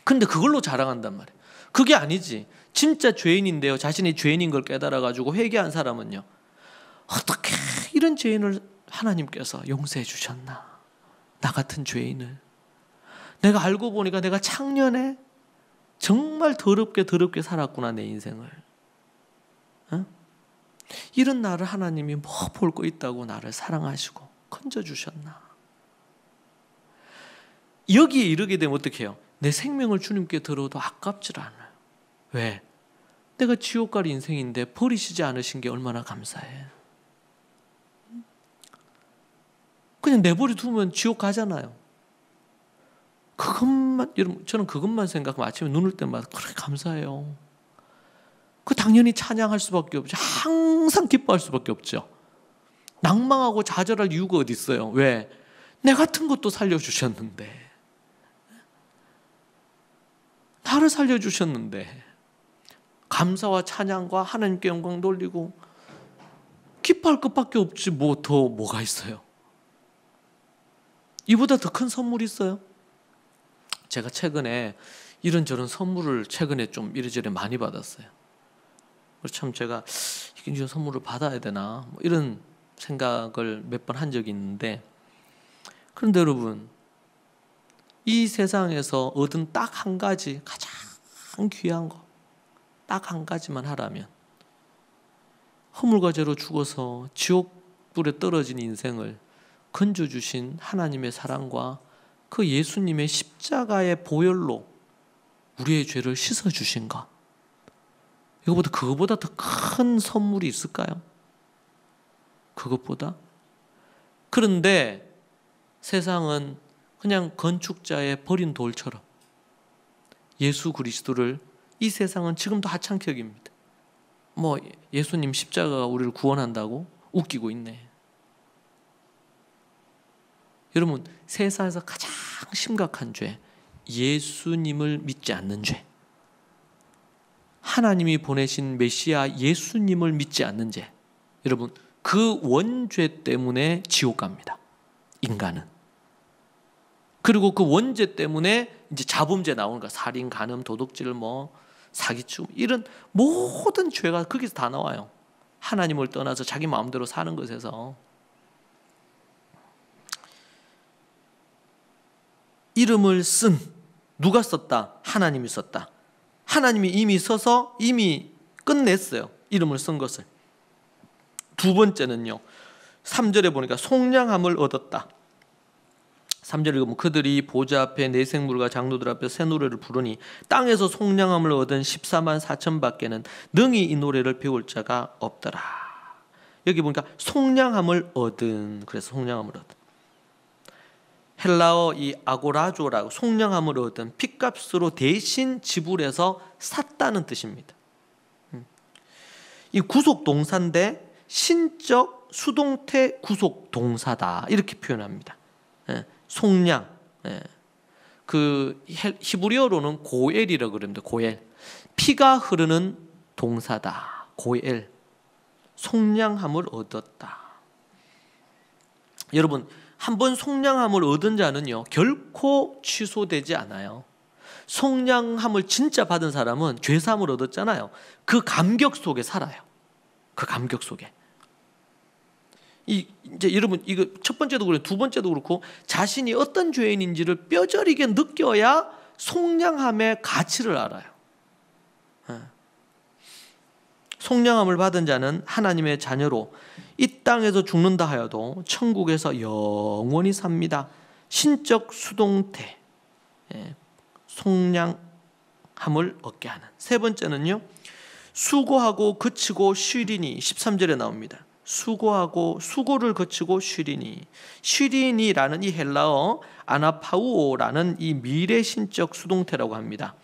근데 그걸로 자랑한단 말이에요. 그게 아니지. 진짜 죄인인데요, 자신이 죄인인 걸 깨달아가지고 회개한 사람은요, 어떻게 이런 죄인을 하나님께서 용서해 주셨나? 나 같은 죄인을. 내가 알고 보니까 내가 작년에 정말 더럽게 살았구나, 내 인생을. 이런 나를 하나님이 뭐 볼 거 있다고 나를 사랑하시고 건져주셨나? 여기에 이르게 되면 어떻게 해요? 내 생명을 주님께 들어도 아깝질 않아요. 왜? 내가 지옥 갈 인생인데 버리시지 않으신 게 얼마나 감사해. 그냥 내버려 두면 지옥 가잖아요. 그것만, 여러분, 저는 그것만 생각하면 아침에 눈을 때마다 그렇게 감사해요. 그 당연히 찬양할 수밖에 없죠. 항상 기뻐할 수밖에 없죠. 낭망하고 좌절할 이유가 어디 있어요? 왜? 내 같은 것도 살려주셨는데, 나를 살려주셨는데, 감사와 찬양과 하나님께 영광 돌리고 기뻐할 것밖에 없지 뭐가 있어요? 이보다 더 큰 선물이 있어요? 제가 최근에 이런저런 선물을 최근에 좀 이래저래 많이 받았어요. 그래서 참 제가 이런 선물을 받아야 되나 뭐 이런 생각을 몇 번 한 적이 있는데, 그런데 여러분, 이 세상에서 얻은 딱 한 가지 가장 귀한 거 딱 한 가지만 하라면, 허물과 죄로 죽어서 지옥불에 떨어진 인생을 건져주신 하나님의 사랑과 그 예수님의 십자가의 보혈로 우리의 죄를 씻어주신 것, 그거보다 더 큰 선물이 있을까요? 그것보다? 그런데 세상은 그냥 건축자의 버린 돌처럼 예수 그리스도를, 이 세상은 지금도 하찮게 여깁니다. 뭐 예수님 십자가가 우리를 구원한다고 웃기고 있네. 여러분, 세상에서 가장 심각한 죄, 예수님을 믿지 않는 죄, 하나님이 보내신 메시아 예수님을 믿지 않는 죄, 여러분, 그 원죄 때문에 지옥 갑니다, 인간은. 그리고 그 원죄 때문에 이제 자범죄 나오는 거야. 살인, 간음, 도둑질, 사기춤, 이런 모든 죄가 거기서 다 나와요. 하나님을 떠나서 자기 마음대로 사는 것에서. 이름을 쓴, 누가 썼다? 하나님이 썼다. 하나님이 이미 써서 이미 끝냈어요, 이름을 쓴 것을. 두 번째는요, 3절에 보니까 속량함을 얻었다. 3절에 보면 그들이 보좌 앞에 내 생물과 장로들 앞에 새 노래를 부르니 땅에서 속량함을 얻은 14만 4천 밖에는 능히 이 노래를 배울 자가 없더라. 여기 보니까 속량함을 얻은, 그래서 속량함을 얻은, 헬라어 이 아고라조라고, 속량함을 얻은, 핏값으로 대신 지불해서 샀다는 뜻입니다. 이 구속 동사인데 신적 수동태 구속 동사다, 이렇게 표현합니다. 속량, 그 히브리어로는 고엘이라고 그럽니다. 고엘, 피가 흐르는 동사다, 고엘. 속량함을 얻었다. 여러분, 한번 속량함을 얻은 자는요 결코 취소되지 않아요. 속량함을 진짜 받은 사람은 죄사함을 얻었잖아요. 그 감격 속에 살아요. 그 감격 속에. 이제 여러분, 이거 첫 번째도 그렇고 두 번째도 그렇고, 자신이 어떤 죄인인지를 뼈저리게 느껴야 속량함의 가치를 알아요. 속량함을 받은 자는 하나님의 자녀로 이 땅에서 죽는다 하여도 천국에서 영원히 삽니다. 신적 수동태, 속량함을 얻게 하는. 세 번째는요, 수고하고 그치고 쉬리니, 13절에 나옵니다. 수고를 거치고 쉬리니. 쉬리니라는 이 헬라어 아나파우오라는 이 미래 신적 수동태라고 합니다.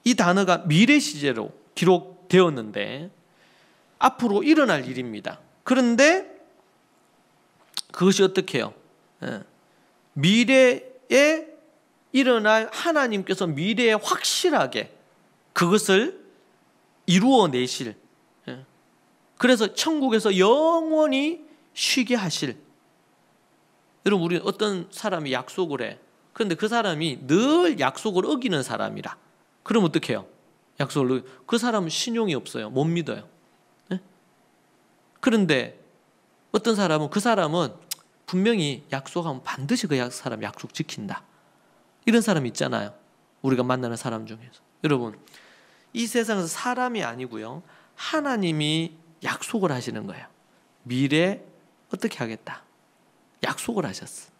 이 단어가 미래 시제로 기록되었는데 앞으로 일어날 일입니다. 그런데 그것이 어떻게 해요? 미래에 일어날, 하나님께서 미래에 확실하게 그것을 이루어내실, 그래서 천국에서 영원히 쉬게 하실. 여러분, 우리 어떤 사람이 약속을 해. 그런데 그 사람이 늘 약속을 어기는 사람이라. 그럼 어떻게 해요? 그 사람은 신용이 없어요. 못 믿어요. 그런데 어떤 사람은, 그 사람은 분명히 약속하면 반드시 그 사람 약속 지킨다. 이런 사람 있잖아요, 우리가 만나는 사람 중에서. 여러분, 이 세상에서 사람이 아니고요, 하나님이 약속을 하시는 거예요. 미래 어떻게 하겠다, 약속을 하셨어.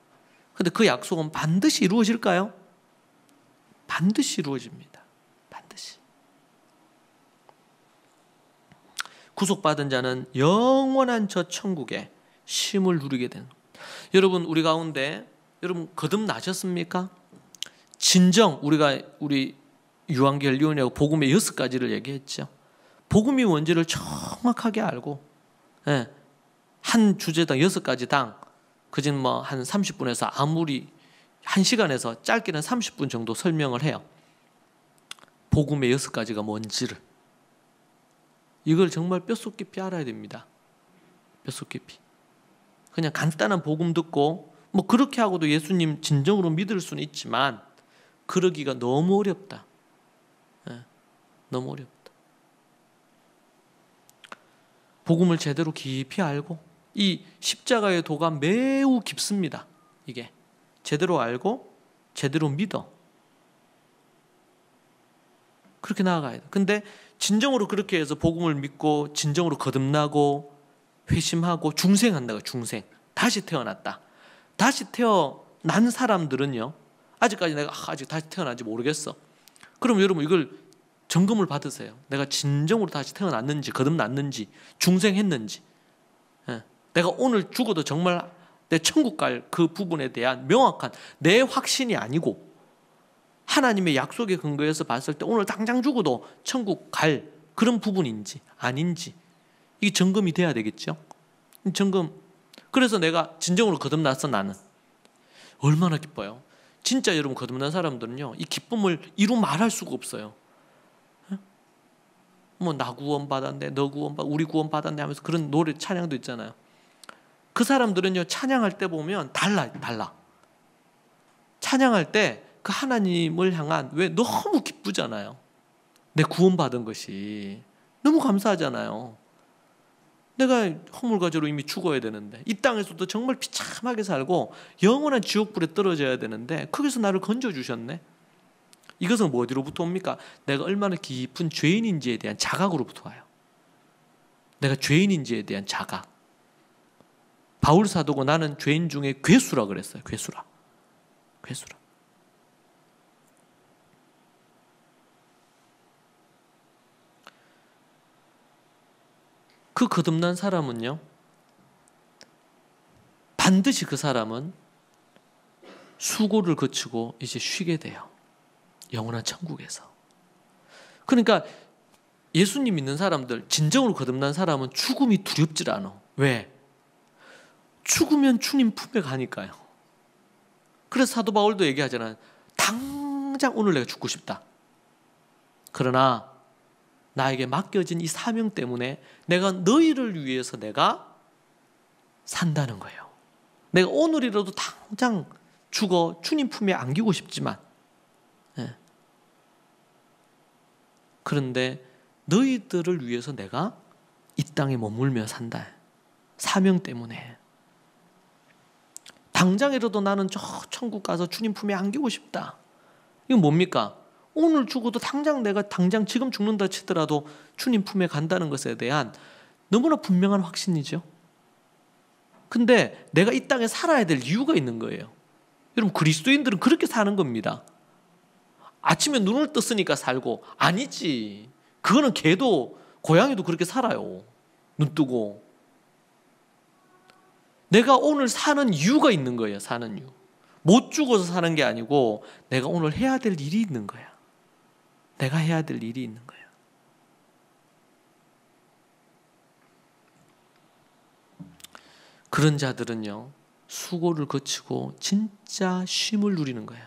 근데 그 약속은 반드시 이루어질까요? 반드시 이루어집니다. 반드시. 구속받은 자는 영원한 저 천국에 쉼을 누리게 되는. 여러분, 우리 가운데 여러분 거듭나셨습니까? 진정 우리 유한결리원이하고 복음의 6가지를 얘기했죠. 복음이 뭔지를 정확하게 알고, 예, 한 주제당 6가지당 그진 한 30분에서 아무리 1시간에서 짧게는 30분 정도 설명을 해요. 복음의 6가지가 뭔지를. 이걸 정말 뼛속 깊이 알아야 됩니다. 뼛속 깊이. 그냥 간단한 복음 듣고 그렇게 하고도 예수님 진정으로 믿을 수는 있지만 그러기가 너무 어렵다. 너무 어렵다. 복음을 제대로 깊이 알고, 이 십자가의 도가 매우 깊습니다. 이게 제대로 알고 제대로 믿어. 그렇게 나아가야 돼. 근데 진정으로 그렇게 해서 복음을 믿고 진정으로 거듭나고 회심하고 중생한다고. 중생, 다시 태어났다. 다시 태어난 사람들은요, 아직까지 내가 아직 다시 태어난지 모르겠어. 그럼 여러분 이걸 점검을 받으세요. 내가 진정으로 다시 태어났는지 거듭났는지 중생했는지. 내가 오늘 죽어도 정말 내 천국 갈 그 부분에 대한 명확한 내 확신이 아니고 하나님의 약속에 근거해서 봤을 때 오늘 당장 죽어도 천국 갈 그런 부분인지 아닌지, 이게 점검이 돼야 되겠죠. 점검. 그래서 내가 진정으로 거듭났어. 나는 얼마나 기뻐요. 진짜 여러분 거듭난 사람들은요, 이 기쁨을 이루 말할 수가 없어요. 나 구원 받았네, 너 구원 받, 우리 구원 받았네 하면서 그런 노래 찬양도 있잖아요. 그 사람들은요, 찬양할 때 보면 달라. 찬양할 때 그 하나님을 향한, 왜 너무 기쁘잖아요. 내 구원 받은 것이 너무 감사하잖아요. 내가 허물과제로 이미 죽어야 되는데, 이 땅에서도 정말 비참하게 살고 영원한 지옥불에 떨어져야 되는데 거기서 나를 건져주셨네. 이것은 어디로부터 옵니까? 내가 얼마나 깊은 죄인인지에 대한 자각으로부터 와요. 내가 죄인인지에 대한 자각. 바울 사도가 나는 죄인 중에 괴수라 그랬어요. 괴수라. 그 거듭난 사람은요, 반드시 그 사람은 수고를 거치고 이제 쉬게 돼요. 영원한 천국에서. 그러니까 예수님 믿는 사람들, 진정으로 거듭난 사람은 죽음이 두렵질 않아. 왜? 죽으면 주님 품에 가니까요. 그래서 사도 바울도 얘기하잖아요. 당장 오늘 내가 죽고 싶다. 그러나 나에게 맡겨진 이 사명 때문에 내가 너희를 위해서 내가 산다는 거예요. 내가 오늘이라도 당장 죽어 주님 품에 안기고 싶지만, 그런데 너희들을 위해서 내가 이 땅에 머물며 산다. 사명 때문에. 당장이라도 나는 저 천국 가서 주님 품에 안기고 싶다. 이건 뭡니까? 오늘 죽어도 내가 당장 지금 죽는다 치더라도 주님 품에 간다는 것에 대한 너무나 분명한 확신이죠. 근데 내가 이 땅에 살아야 될 이유가 있는 거예요. 여러분, 그리스도인들은 그렇게 사는 겁니다. 아침에 눈을 떴으니까 살고, 아니지. 그거는 개도 고양이도 그렇게 살아요. 눈 뜨고. 내가 오늘 사는 이유가 있는 거예요. 사는 이유. 못 죽어서 사는 게 아니고 내가 오늘 해야 될 일이 있는 거야. 내가 해야 될 일이 있는 거예요. 그런 자들은요, 수고를 거치고 진짜 쉼을 누리는 거예요.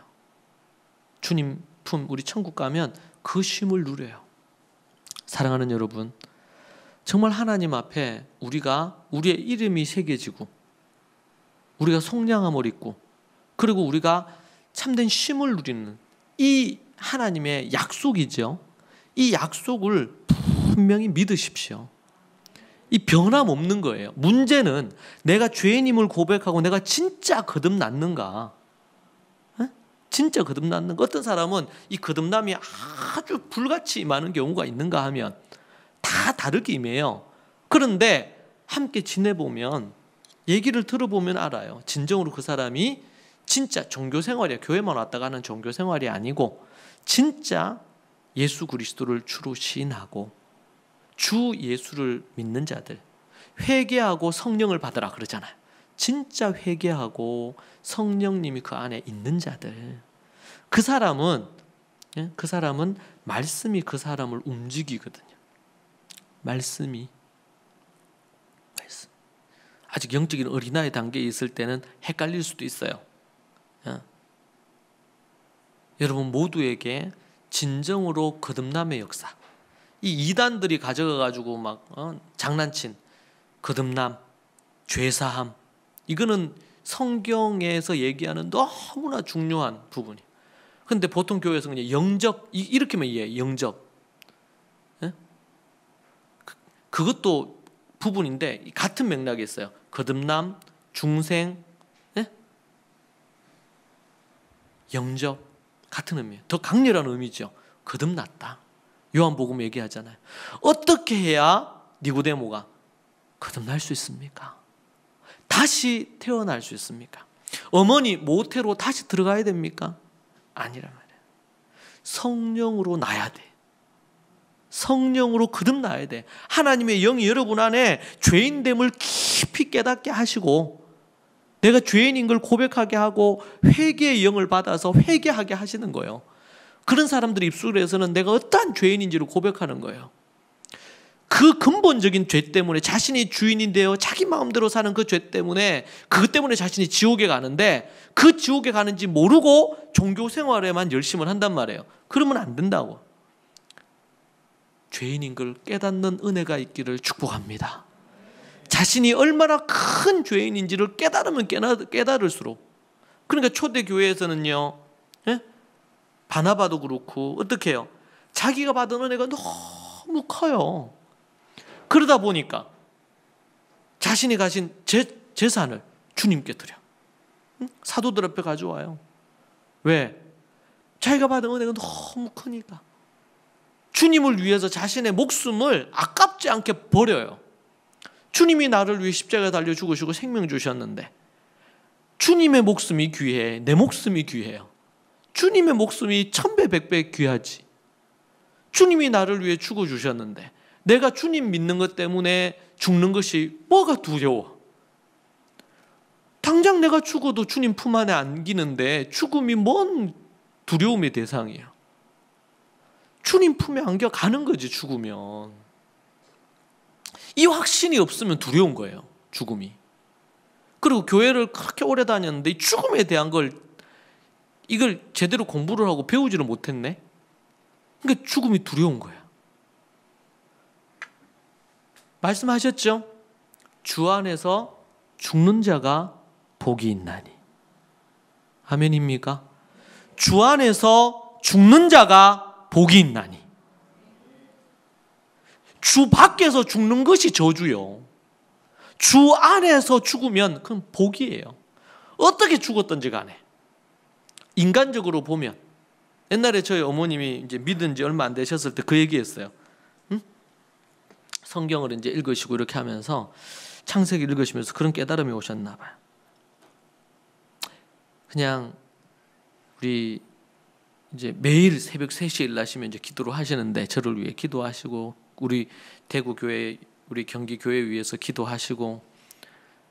주님 품, 우리 천국 가면 그 쉼을 누려요. 사랑하는 여러분, 정말 하나님 앞에 우리의 이름이 새겨지고 우리가 속량함을 입고 그리고 우리가 참된 쉼을 누리는 이 하나님의 약속이죠. 이 약속을 분명히 믿으십시오. 이 변함없는 거예요. 문제는 내가 죄인임을 고백하고 내가 진짜 거듭났는가? 진짜 거듭났는가? 어떤 사람은 이 거듭남이 아주 불같이 많은 경우가 있는가 하면 다 다르게 임해요. 그런데 함께 지내보면, 얘기를 들어보면 알아요. 진정으로 그 사람이 진짜 종교 생활이야. 교회만 왔다 가는 종교 생활이 아니고 진짜 예수 그리스도를 주로 시인하고 주 예수를 믿는 자들, 회개하고 성령을 받으라 그러잖아요. 진짜 회개하고 성령님이 그 안에 있는 자들, 그 사람은 말씀이 그 사람을 움직이거든요. 말씀. 아직 영적인 어린아이 단계에 있을 때는 헷갈릴 수도 있어요. 여러분 모두에게 진정으로 거듭남의 역사, 이 이단들이 가져가가지고 막 장난친 거듭남, 죄사함, 이거는 성경에서 얘기하는 너무나 중요한 부분이. 근데 보통 교회에서 그냥 영접 이렇게만 이해해. 영접. 그것도 부분인데 같은 맥락이 있어요. 거듭남, 중생, 영접 같은 의미예요. 더 강렬한 의미죠. 거듭났다. 요한복음 얘기하잖아요. 어떻게 해야 니고데모가 거듭날 수 있습니까? 다시 태어날 수 있습니까? 어머니 모태로 다시 들어가야 됩니까? 아니란 말이에요. 성령으로 나야 돼. 성령으로 거듭나야 돼. 하나님의 영이 여러분 안에 죄인됨을 깊이 깨닫게 하시고 내가 죄인인 걸 고백하게 하고 회개의 영을 받아서 회개하게 하시는 거예요. 그런 사람들의 입술에서는 내가 어떠한 죄인인지를 고백하는 거예요. 그 근본적인 죄 때문에 자신이 주인이 되어 자기 마음대로 사는 그 죄 때문에 그것 때문에 자신이 지옥에 가는데 그 지옥에 가는지 모르고 종교 생활에만 열심을 한단 말이에요. 그러면 안 된다고. 죄인인 걸 깨닫는 은혜가 있기를 축복합니다. 자신이 얼마나 큰 죄인인지를 깨달으면 깨달을수록. 그러니까 초대교회에서는요, 바나바도 그렇고 어떻게 해요? 자기가 받은 은혜가 너무 커요. 그러다 보니까 자신이 가진 재산을 주님께 드려. 사도들 앞에 가져와요. 왜? 자기가 받은 은혜가 너무 크니까. 주님을 위해서 자신의 목숨을 아깝지 않게 버려요. 주님이 나를 위해 십자가에 달려 죽으시고 생명 주셨는데 주님의 목숨이 귀해. 내 목숨이 귀해요. 주님의 목숨이 1000배 100배 귀하지. 주님이 나를 위해 죽어주셨는데 내가 주님 믿는 것 때문에 죽는 것이 뭐가 두려워. 당장 내가 죽어도 주님 품 안에 안기는데 죽음이 뭔 두려움의 대상이에요. 주님 품에 안겨 가는 거지. 죽으면 이 확신이 없으면 두려운 거예요. 죽음이. 그리고 교회를 그렇게 오래 다녔는데 이 죽음에 대한 이걸 제대로 공부를 하고 배우지를 못했네. 그러니까 죽음이 두려운 거야. 말씀하셨죠? 주 안에서 죽는 자가 복이 있나니. 아멘입니까? 주 안에서 죽는 자가 복이 있나니. 주 밖에서 죽는 것이 저주요. 주 안에서 죽으면 그건 복이에요. 어떻게 죽었든지 간에. 인간적으로 보면 옛날에 저희 어머님이 이제 믿은 지 얼마 안 되셨을 때 그 얘기했어요. 성경을 이제 읽으시고 이렇게 하면서 창세기 읽으시면서 그런 깨달음이 오셨나 봐요. 그냥 우리 이제 매일 새벽 3시에 일나시면 이제 기도를 하시는데 저를 위해 기도하시고 우리 대구 교회, 우리 경기 교회 위해서 기도하시고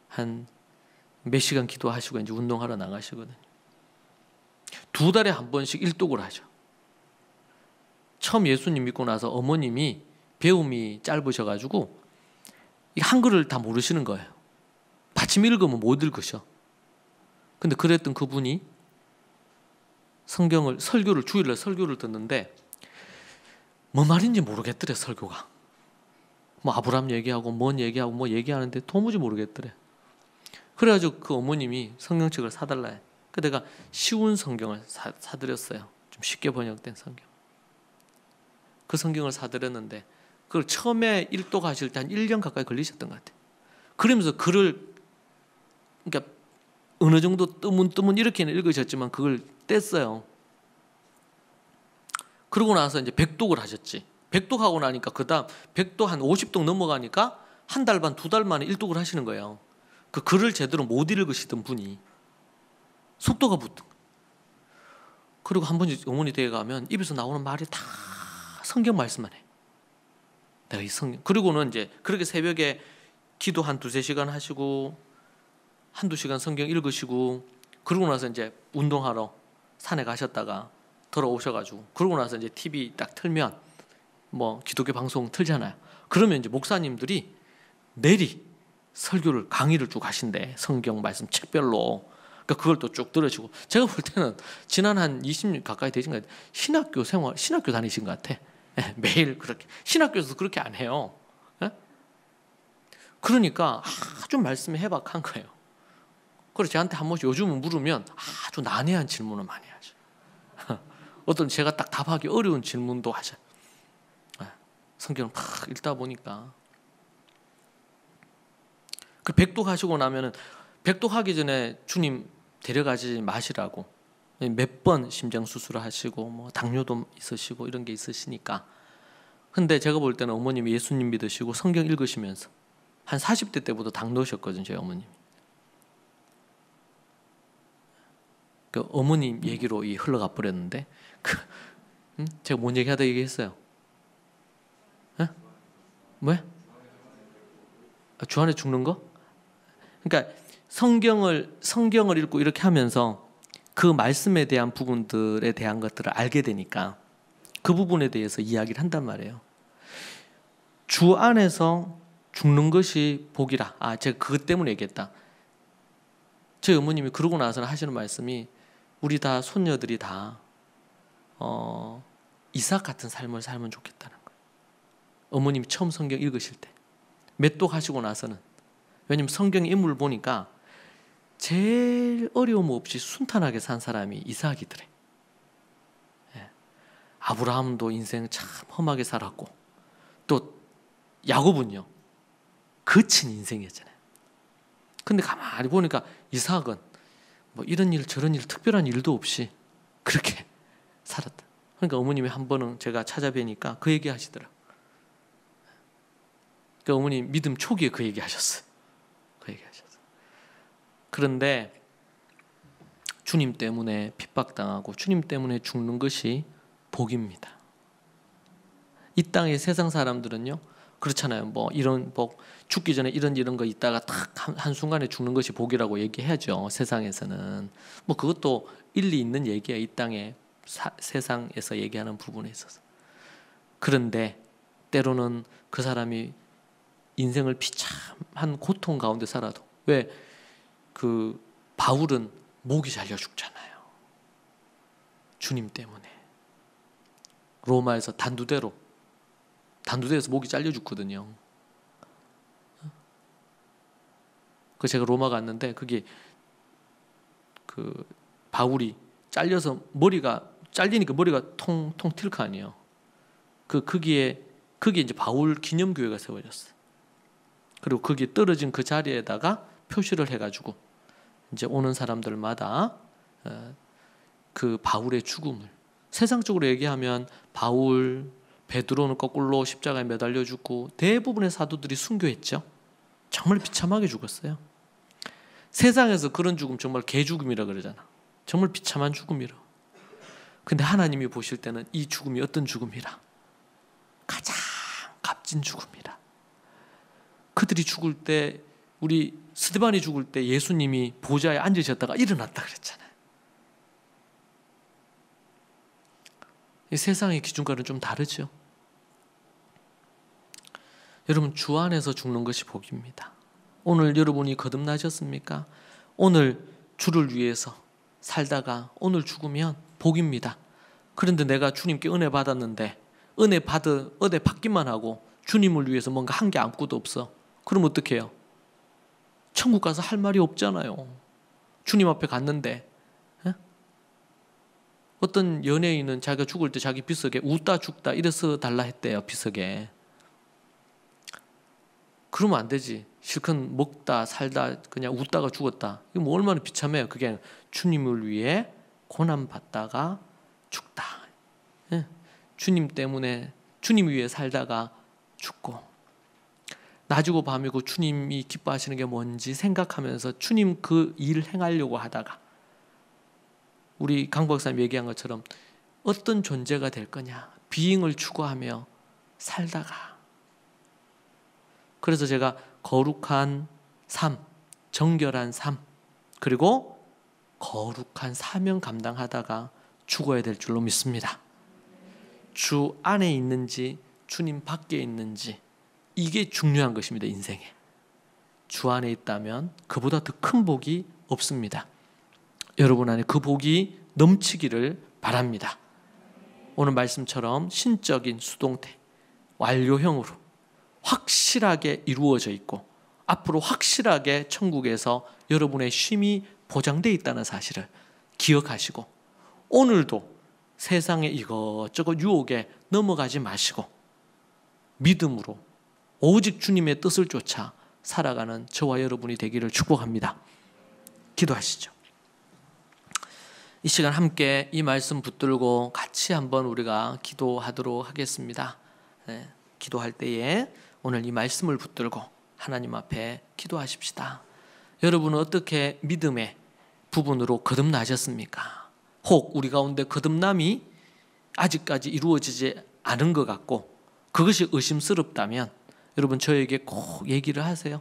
한 몇 시간 기도하시고 이제 운동하러 나가시거든요. 2달에 한 번씩 일독을 하죠. 처음 예수님 믿고 나서 어머님이 배움이 짧으셔가지고 한글을 다 모르시는 거예요. 받침 읽으면 못 읽으셔. 근데 그랬던 그분이 설교를 주일날 설교를 듣는데 뭐 말인지 모르겠더래. 설교가 뭐 아브라함 얘기하고 뭔 얘기하고 뭐 얘기하는데 도무지 모르겠더래. 그래가지고 그 어머님이 성경책을 사달라 해. 그 내가 쉬운 성경을 사드렸어요. 좀 쉽게 번역된 성경. 그 성경을 사드렸는데 그걸 처음에 일독하실 때 한 1년 가까이 걸리셨던 것 같아요. 그러면서 글을 그러니까 어느 정도 뜨문뜨문 이렇게는 읽으셨지만 그걸 뗐어요. 그러고 나서 이제 100독을 하셨지. 100독하고 나니까 그다음 100독 한 50독 넘어가니까 한 달 반, 2달 만에 1독을 하시는 거예요. 그 글을 제대로 못 읽으시던 분이 속도가 붙은 거예요. 그리고 한 번 어머니 댁에 가면 입에서 나오는 말이 다 성경 말씀만 해. 내가 이 성경. 그리고는 이제 그렇게 새벽에 기도 한 2-3시간 하시고 1-2시간 성경 읽으시고 그러고 나서 이제 운동하러 산에 가셨다가 돌아오셔가지고 그러고 나서 이제 TV 딱 틀면 뭐 기독교 방송 틀잖아요. 그러면 이제 목사님들이 내리 설교를 강의를 쭉 하신대. 성경 말씀 책별로. 그러니까 그걸 또 쭉 들으시고 제가 볼 때는 지난 한 20년 가까이 되신 것 같아요. 신학교 다니신 것 같아. 매일 그렇게. 신학교에서도 그렇게 안 해요. 그러니까 아주 말씀에 해박한 거예요. 그래서 저한테 한 번씩 요즘은 물으면 아주 난해한 질문을 많이 하죠. 어떤 제가 딱 답하기 어려운 질문도 하죠. 성경을 막 읽다 보니까 그 백독하시고 나면은 백독하기 전에 주님 데려가지 마시라고 몇 번 심장 수술을 하시고 뭐 당뇨도 있으시고 이런 게 있으시니까. 근데 제가 볼 때는 어머님이 예수님 믿으시고 성경 읽으시면서 한 40대 때부터 당 넣으셨거든요, 저희 어머님이. 그 어머님 얘기로 흘러가 버렸는데 제가 뭔 얘기하다 얘기했어요? 왜? 주 안에 죽는 거? 그러니까 성경을 읽고 이렇게 하면서 그 말씀에 대한 부분들에 대한 것들을 알게 되니까 그 부분에 대해서 이야기를 한단 말이에요. 주 안에서 죽는 것이 복이라. 제가 그것 때문에 얘기했다. 저희 어머님이 그러고 나서는 하시는 말씀이 우리 다 손녀들이 다 이삭 같은 삶을 살면 좋겠다는 거예요. 어머님이 처음 성경 읽으실 때 맷독하시고 나서는. 왜냐면 성경 인물을 보니까 제일 어려움 없이 순탄하게 산 사람이 이삭이더래. 아브라함도 인생 참 험하게 살았고 또 야곱은요 거친 인생이었잖아요. 근데 가만히 보니까 이삭은 뭐 이런 일 저런 일 특별한 일도 없이 그렇게 살았다. 그러니까 어머님이 한 번은 제가 찾아뵈니까 그 얘기 하시더라. 그 어머니 믿음 초기에 그 얘기 하셨어요. 그 얘기 하셨어요. 그런데 주님 때문에 핍박당하고 주님 때문에 죽는 것이 복입니다. 이 땅의 세상 사람들은요 그렇잖아요. 뭐 이런 복 죽기 전에 이런 거 있다가 딱 한순간에 죽는 것이 복이라고 얘기하죠. 세상에서는 뭐 그것도 일리 있는 얘기야. 이 땅의 세상에서 얘기하는 부분에 있어서. 그런데 때로는 그 사람이 인생을 비참한 고통 가운데 살아도 왜 그 바울은 목이 잘려 죽잖아요. 주님 때문에. 로마에서 단두대에서 목이 잘려 죽거든요. 그 제가 로마 갔는데 그게 그 바울이 잘려서 머리가 잘리니까 머리가 통통 튈 거 아니에요. 그게 이제 바울 기념교회가 세워졌어요. 그리고 거기 떨어진 그 자리에다가 표시를 해가지고 이제 오는 사람들마다 그 바울의 죽음을 세상적으로 얘기하면 바울, 베드로는 거꾸로 십자가에 매달려 죽고 대부분의 사도들이 순교했죠. 정말 비참하게 죽었어요. 세상에서 그런 죽음 정말 개죽음이라 그러잖아. 정말 비참한 죽음이라. 근데 하나님이 보실 때는 이 죽음이 어떤 죽음이라? 가장 값진 죽음이라. 그들이 죽을 때 우리 스데반이 죽을 때 예수님이 보좌에 앉으셨다가 일어났다 그랬잖아요. 이 세상의 기준과는 좀 다르죠. 여러분 주 안에서 죽는 것이 복입니다. 오늘 여러분이 거듭나셨습니까? 오늘 주를 위해서 살다가 오늘 죽으면 복입니다. 그런데 내가 주님께 은혜 받았는데 은혜 받기만 하고 주님을 위해서 뭔가 한 게 아무것도 없어. 그럼 어떻게 해요? 천국 가서 할 말이 없잖아요. 주님 앞에 갔는데 어떤 연예인은 자기가 죽을 때 자기 비석에 웃다 죽다 이래서 달라 했대요. 비석에. 그러면 안 되지. 실컷 먹다 살다 그냥 웃다가 죽었다. 이거 뭐 얼마나 비참해요. 그게 주님을 위해 고난받다가 죽다. 주님 때문에 주님 위해 살다가 죽고 낮이고 밤이고 주님이 기뻐하시는 게 뭔지 생각하면서 주님 그 일 행하려고 하다가 우리 강 박사님 얘기한 것처럼 어떤 존재가 될 거냐, 비잉을 추구하며 살다가. 그래서 제가 거룩한 삶, 정결한 삶, 그리고 거룩한 사명 감당하다가 죽어야 될 줄로 믿습니다. 주 안에 있는지 주님 밖에 있는지, 이게 중요한 것입니다. 인생에 주 안에 있다면 그보다 더 큰 복이 없습니다. 여러분 안에 그 복이 넘치기를 바랍니다. 오늘 말씀처럼 신적인 수동태, 완료형으로 확실하게 이루어져 있고 앞으로 확실하게 천국에서 여러분의 쉼이 보장되어 있다는 사실을 기억하시고, 오늘도 세상의 이것저것 유혹에 넘어가지 마시고 믿음으로 오직 주님의 뜻을 쫓아 살아가는 저와 여러분이 되기를 축복합니다. 기도하시죠. 이 시간 함께 이 말씀 붙들고 같이 한번 우리가 기도하도록 하겠습니다. 기도할 때에 오늘 이 말씀을 붙들고 하나님 앞에 기도하십시다. 여러분은 어떻게 믿음의 부분으로 거듭나셨습니까? 혹 우리 가운데 거듭남이 아직까지 이루어지지 않은 것 같고 그것이 의심스럽다면 여러분 저에게 꼭 얘기를 하세요.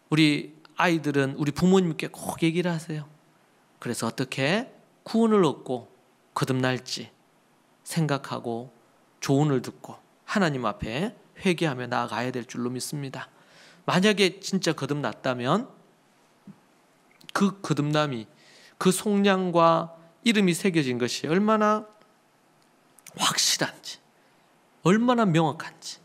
우리 아이들은 우리 부모님께 꼭 얘기를 하세요. 그래서 어떻게 구원을 얻고 거듭날지 생각하고 조언을 듣고 하나님 앞에 회개하며 나아가야 될 줄로 믿습니다. 만약에 진짜 거듭났다면 그 거듭남이, 그 속량과 이름이 새겨진 것이 얼마나 확실한지, 얼마나 명확한지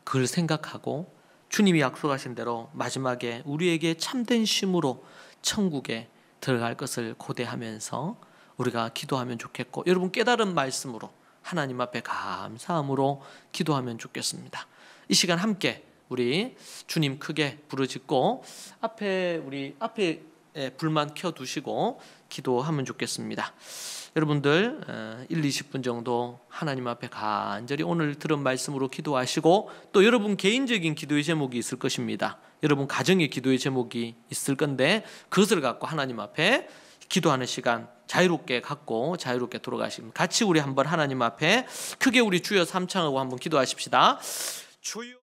그걸 생각하고 주님이 약속하신 대로 마지막에 우리에게 참된 쉼으로 천국에 들어갈 것을 고대하면서 우리가 기도하면 좋겠고, 여러분 깨달은 말씀으로 하나님 앞에 감사함으로 기도하면 좋겠습니다. 이 시간 함께 우리 주님 크게 부르짖고 우리 앞에 불만 켜두시고 기도하면 좋겠습니다. 여러분들 1, 20분 정도 하나님 앞에 간절히 오늘 들은 말씀으로 기도하시고, 또 여러분 개인적인 기도의 제목이 있을 것입니다. 여러분 가정의 기도의 제목이 있을 건데 그것을 갖고 하나님 앞에 기도하는 시간 자유롭게 갖고 자유롭게 돌아가시면 같이 우리 한번 하나님 앞에 크게 우리 주여 삼창하고 한번 기도하십시다. 주여.